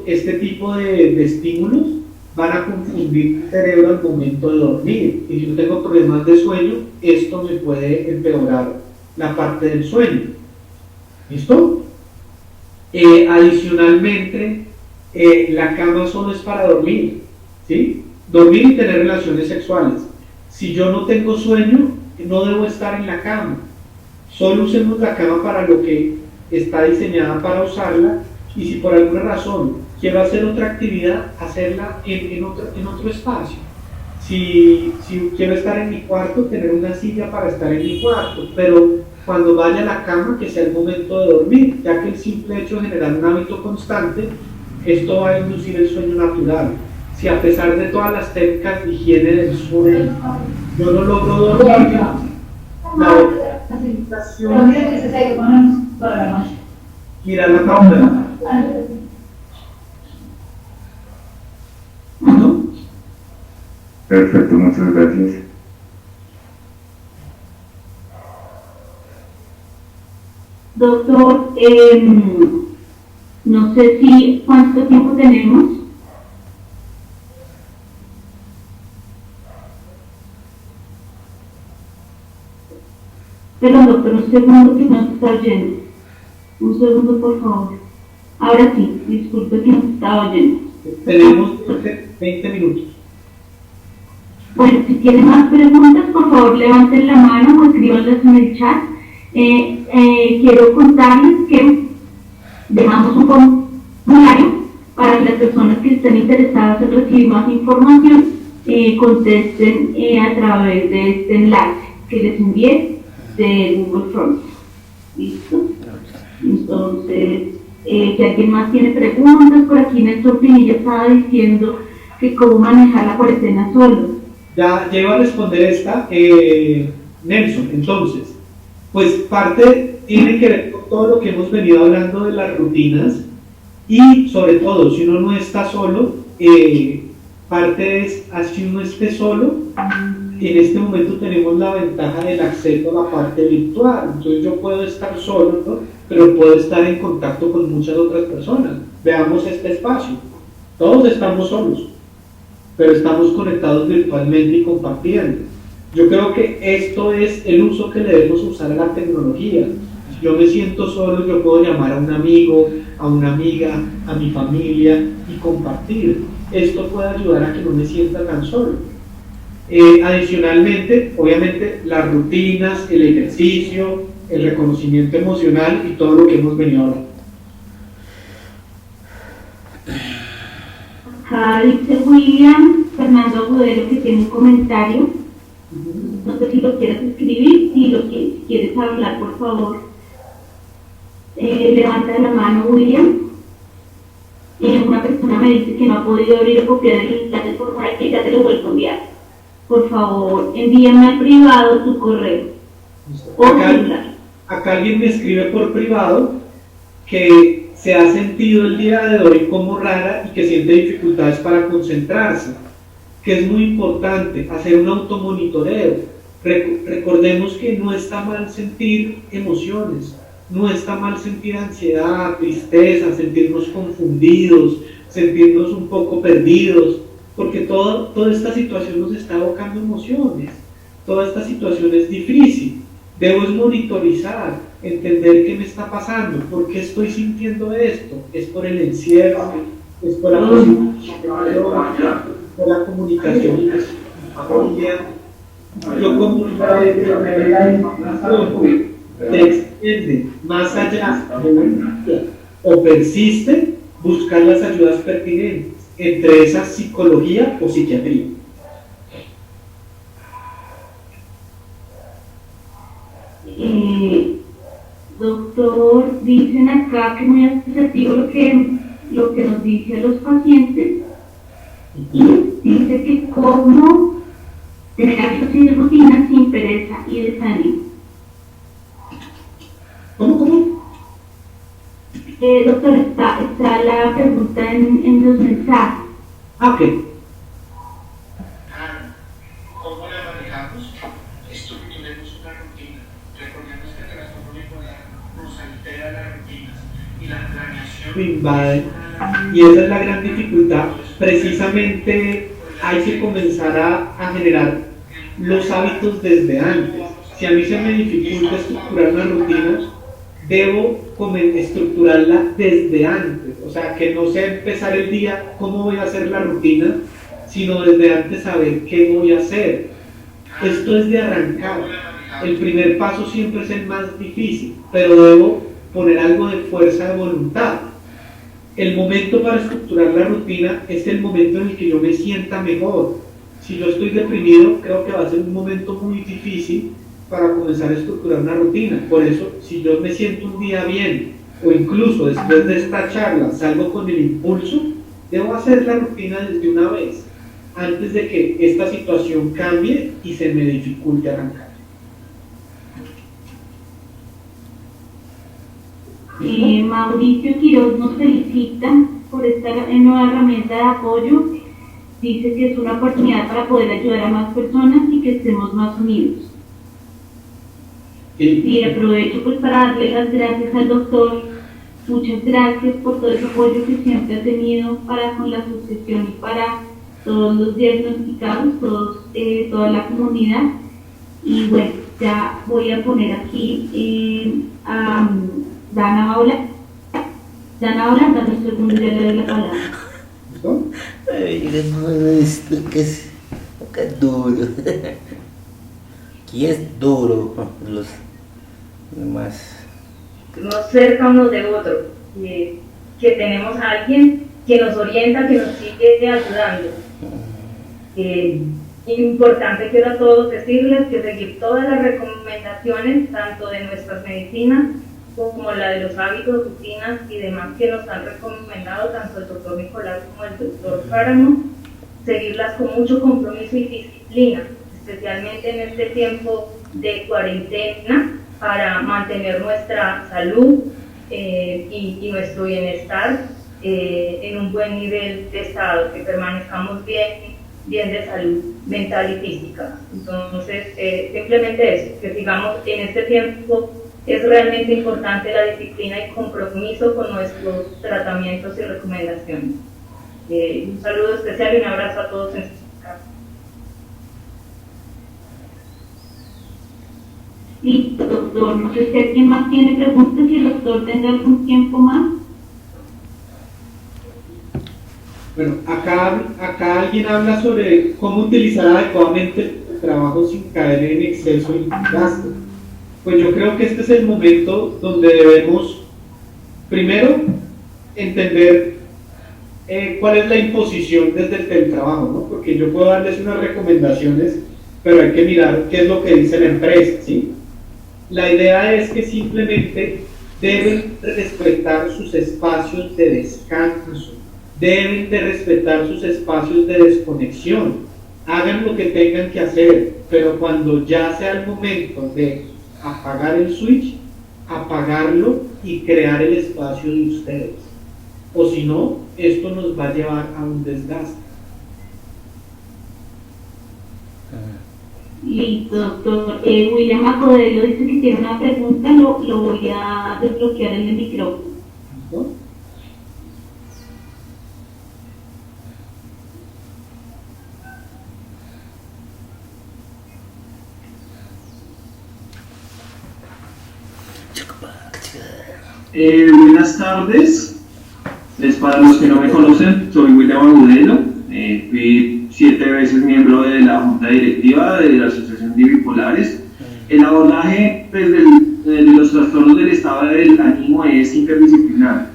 este tipo de estímulos van a confundir el cerebro al momento de dormir, y si yo tengo problemas de sueño, esto me puede empeorar la parte del sueño. ¿Listo? Adicionalmente, la cama solo es para dormir, ¿sí? Dormir y tener relaciones sexuales. Si yo no tengo sueño, no debo estar en la cama. Solo usemos la cama para lo que está diseñada para usarla, y si por alguna razón quiero hacer otra actividad, hacerla en otro espacio. Si quiero estar en mi cuarto, tener una silla para estar en mi cuarto, pero cuando vaya a la cama, que sea el momento de dormir, ya que el simple hecho de generar un hábito constante, esto va a inducir el sueño natural. Si a pesar de todas las técnicas de higiene del sueño, yo no logro dormir, la otra invitación, mirar la pauta. Perfecto, muchas gracias. Doctor, no sé si cuánto tiempo tenemos. Pero doctor, un segundo que no se está oyendo. Un segundo, por favor. Ahora sí, disculpe que no se estaba oyendo. Tenemos 20 minutos. Bueno, si tienen más preguntas, por favor levanten la mano o escríbanlas en el chat. Quiero contarles que dejamos un formulario para que las personas que estén interesadas en recibir más información contesten a través de este enlace que les envié de Google Forms. ¿Listo? Entonces, si alguien más tiene preguntas, por aquí Néstor Pinilla estaba diciendo que cómo manejar la cuarentena solo. Ya iba a responder esta, Nelson. Entonces, pues parte tiene que ver con todo lo que hemos venido hablando de las rutinas y sobre todo, si uno no está solo, parte es, así uno esté solo, en este momento tenemos la ventaja del acceso a la parte virtual. Entonces yo puedo estar solo, ¿no? Pero puedo estar en contacto con muchas otras personas. Veamos este espacio. Todos estamos solos, pero estamos conectados virtualmente y compartiendo. Yo creo que esto es el uso que le debemos usar a la tecnología. Si yo me siento solo, yo puedo llamar a un amigo, a una amiga, a mi familia y compartir. Esto puede ayudar a que no me sienta tan solo. Adicionalmente, obviamente, las rutinas, el ejercicio, el reconocimiento emocional y todo lo que hemos venido hablando. Acá dice William Fernando Agudelo que tiene un comentario. No sé si lo quieres escribir, si quieres hablar, por favor. Levanta la mano, William. Una persona me dice que no ha podido abrir o copiar el enlace por favor, que ya te lo vuelvo a enviar. Por favor, envíame al privado tu correo. Acá alguien me escribe por privado que se ha sentido el día de hoy como rara y que siente dificultades para concentrarse, que es muy importante hacer un automonitoreo. Recordemos que no está mal sentir emociones, no está mal sentir ansiedad, tristeza, sentirnos confundidos, sentirnos un poco perdidos, porque toda esta situación nos está evocando emociones, toda esta situación es difícil. Debo monitorizar, entender qué me está pasando, por qué estoy sintiendo esto. Es por el encierro, es por la por la comunicación. Yo comunico te extiende más allá o persiste, buscar las ayudas pertinentes, entre esas psicología o psiquiatría. Doctor, dicen acá que muy asertivo lo que nos dice a los pacientes y dice que cómo tener hábitos y rutinas sin pereza y desánimo. ¿Cómo? Doctor, está la pregunta en los mensajes. Ok. ¿Cómo la manejamos? Estructuremos una rutina. Recordemos que el trastorno bipolar nos altera las rutinas y la planeación Invade. Y esa es la gran dificultad. Precisamente hay que comenzar a generar los hábitos desde antes. Si a mí se me dificulta estructurar una rutina, debo estructurarla desde antes. O sea, que no sea empezar el día, cómo voy a hacer la rutina, sino desde antes saber qué voy a hacer. Esto es de arrancar. El primer paso siempre es el más difícil, pero debo poner algo de fuerza de voluntad. El momento para estructurar la rutina es el momento en el que yo me sienta mejor. Si yo estoy deprimido, creo que va a ser un momento muy difícil para comenzar a estructurar una rutina. Por eso, si yo me siento un día bien, o incluso después de esta charla salgo con el impulso, debo hacer la rutina desde una vez, antes de que esta situación cambie y se me dificulte arrancar. Mauricio Quiroz nos felicita por esta nueva herramienta de apoyo. dice que es una oportunidad para poder ayudar a más personas y que estemos más unidos. Y aprovecho pues para darle las gracias al doctor. Muchas gracias por todo el apoyo que siempre ha tenido para con la asociación y para todos los diagnosticados, toda la comunidad. Y bueno, ya voy a poner aquí a Dana Paula. Dana Paula, dame un segundo, ya le doy la palabra. ¿Listo? Ay, hermano, esto que es duro. ¿Quién es duro? Los demás. Nos cerca unos de otros, que tenemos a alguien que nos orienta, que nos sigue ayudando. Importante quiero a todos decirles que seguir todas las recomendaciones, tanto de nuestras medicinas como la de los hábitos, rutinas y demás que nos han recomendado tanto el doctor Nicolás como el doctor Páramo, seguirlas con mucho compromiso y disciplina, especialmente en este tiempo de cuarentena, para mantener nuestra salud y nuestro bienestar en un buen nivel de estado, que permanezcamos bien de salud mental y física. Entonces, simplemente eso, que sigamos en este tiempo. Es realmente importante la disciplina y compromiso con nuestros tratamientos y recomendaciones. Un saludo especial y un abrazo a todos en sus casas. Listo, doctor. No sé si alguien más tiene preguntas, si el doctor tendrá algún tiempo más. Bueno, acá alguien habla sobre cómo utilizar adecuadamente el trabajo sin caer en exceso y gasto. Pues yo creo que este es el momento donde debemos, primero, entender cuál es la imposición desde el teletrabajo, ¿no? Porque yo puedo darles unas recomendaciones, pero hay que mirar qué es lo que dice la empresa, ¿sí? La idea es que simplemente deben respetar sus espacios de descanso, deben de respetar sus espacios de desconexión, hagan lo que tengan que hacer, pero cuando ya sea el momento de apagar el switch, apagarlo y crear el espacio de ustedes, o si no, esto nos va a llevar a un desgaste. Listo, doctor. William Acodelo dice que tiene una pregunta, lo voy a desbloquear en el micrófono. ¿Listo? Buenas tardes. Para los que no me conocen, soy William Agudelo. Fui 7 veces miembro de la Junta Directiva de la Asociación de Bipolares. El abordaje pues, de los trastornos del estado del ánimo es interdisciplinar.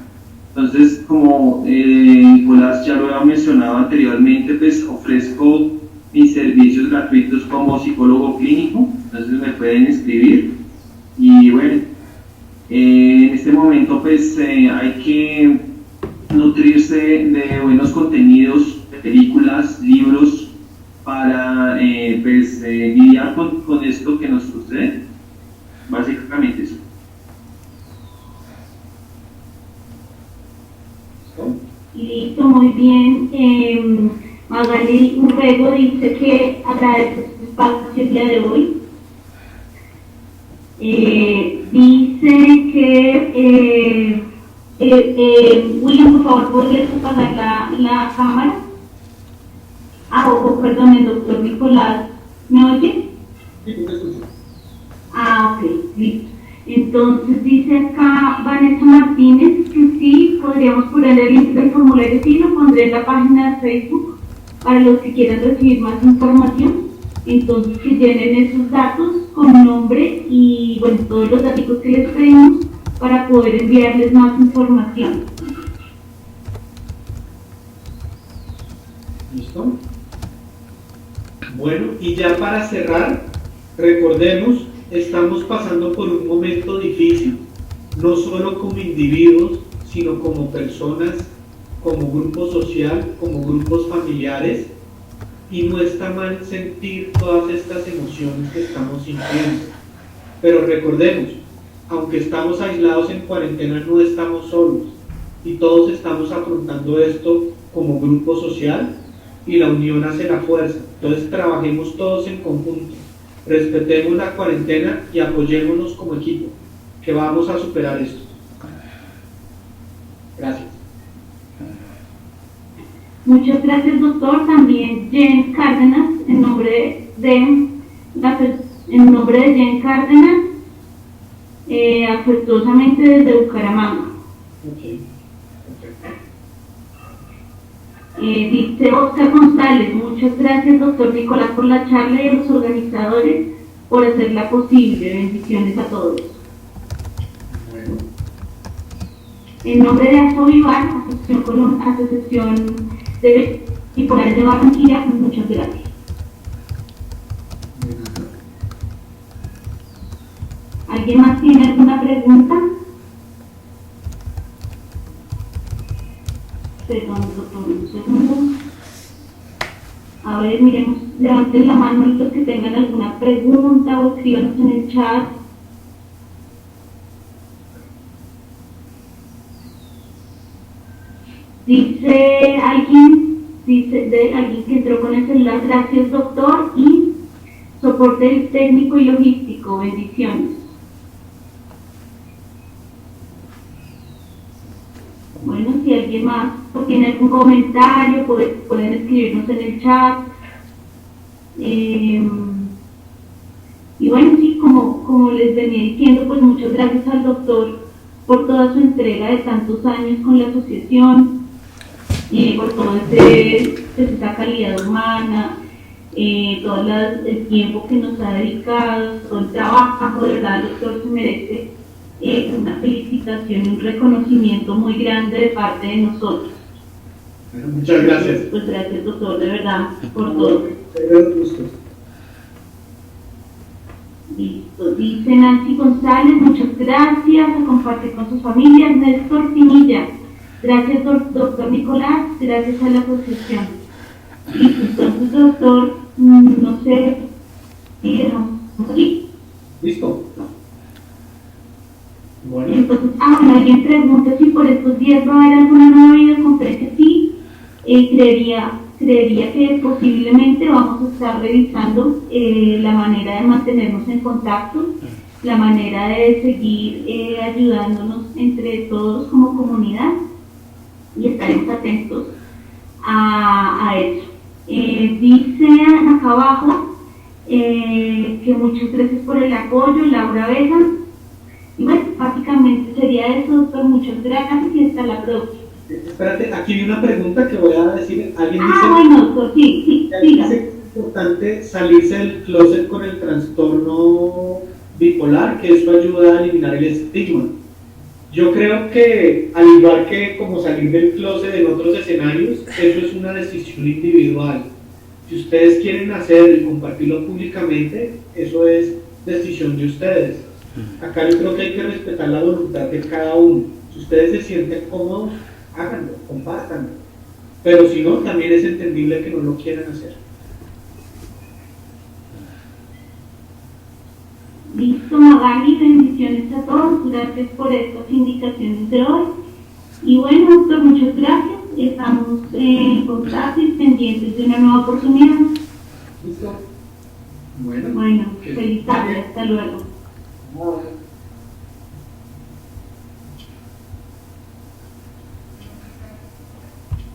Entonces, como Nicolás ya lo había mencionado anteriormente, pues ofrezco mis servicios gratuitos como psicólogo clínico. Entonces me pueden escribir. Y bueno, en este momento pues hay que nutrirse de buenos contenidos, de películas, libros, para lidiar con esto que nos sucede. Básicamente eso. Listo, muy bien. Magali Urrego dice que agradece su espacio el día de hoy. Dice que William, por favor, ¿podrías apagar la cámara? Perdón, el doctor Nicolás, ¿me oye? Sí, te escucho. Ok, listo. Entonces dice acá Vanessa Martínez que sí, podríamos poner el link del formulario, sí, lo pondré en la página de Facebook para los que quieran recibir más información. Entonces que llenen esos datos con nombre y bueno, todos los datos que les pedimos para poder enviarles más información. ¿Listo? Bueno, y ya para cerrar, recordemos, estamos pasando por un momento difícil, no solo como individuos, sino como personas, como grupo social, como grupos familiares, y no está mal sentir todas estas emociones que estamos sintiendo. Pero recordemos, aunque estamos aislados en cuarentena, no estamos solos, y todos estamos afrontando esto como grupo social, y la unión hace la fuerza. Entonces trabajemos todos en conjunto, respetemos la cuarentena y apoyémonos como equipo, que vamos a superar esto. Gracias. Muchas gracias, doctor. También Jen Cárdenas, en nombre de Jen Cárdenas, afectuosamente desde Bucaramanga. Okay. Dice Oscar González, muchas gracias, doctor Nicolás, por la charla y a los organizadores por hacerla posible. Bendiciones a todos. Bueno. En nombre de ASO Vivar, Asociación de Bipolares de Barranquilla, muchas gracias. ¿Alguien más tiene alguna pregunta? Perdón, doctor, un segundo. A ver, miremos, levanten la mano los que tengan alguna pregunta o escríbanos en el chat. Dice alguien que entró con el celular, gracias doctor, y soporte técnico y logístico, bendiciones. Bueno, si alguien más tiene algún comentario, pueden escribirnos en el chat. Y bueno, sí, como les venía diciendo, pues muchas gracias al doctor por toda su entrega de tantos años con la asociación, por todo esa calidad humana, todo el tiempo que nos ha dedicado, todo el trabajo. De verdad, el doctor se merece una felicitación y un reconocimiento muy grande de parte de nosotros. Bueno, muchas gracias. Pues gracias, doctor, de verdad, por todo. Listo, dice Nancy González, muchas gracias, a compartir con sus familias. Néstor Pinilla, gracias doctor Nicolás, gracias a la asociación. Listo, entonces doctor, no sé, dejamos aquí. ¿Listo? Bueno. Entonces, alguien pregunta si por estos días va a haber alguna nueva videoconferencia. Sí, creería que posiblemente vamos a estar revisando la manera de mantenernos en contacto, la manera de seguir ayudándonos entre todos como comunidad, y estaremos atentos a eso. Dice acá abajo que muchas gracias por el apoyo, Laura Vega. Y bueno, básicamente sería eso, doctor. Muchas gracias y hasta la próxima. Espérate, aquí vi una pregunta que voy a decir. Alguien dice, bueno, doctor, sí, dice que es importante salirse del closet con el trastorno bipolar, que eso ayuda a eliminar el estigma. Yo creo que, al igual que como salir del closet en otros escenarios, eso es una decisión individual. Si ustedes quieren hacerlo y compartirlo públicamente, eso es decisión de ustedes. Acá yo creo que hay que respetar la voluntad de cada uno. Si ustedes se sienten cómodos, háganlo, compártanlo. Pero si no, también es entendible que no lo quieran hacer. Listo, Magali, bendiciones a todos. Gracias por estas indicaciones de hoy. Y bueno, doctor, muchas gracias. Estamos en contacto y pendientes de una nueva oportunidad. ¿Listo? Bueno, feliz tarde. Hasta luego. Bueno.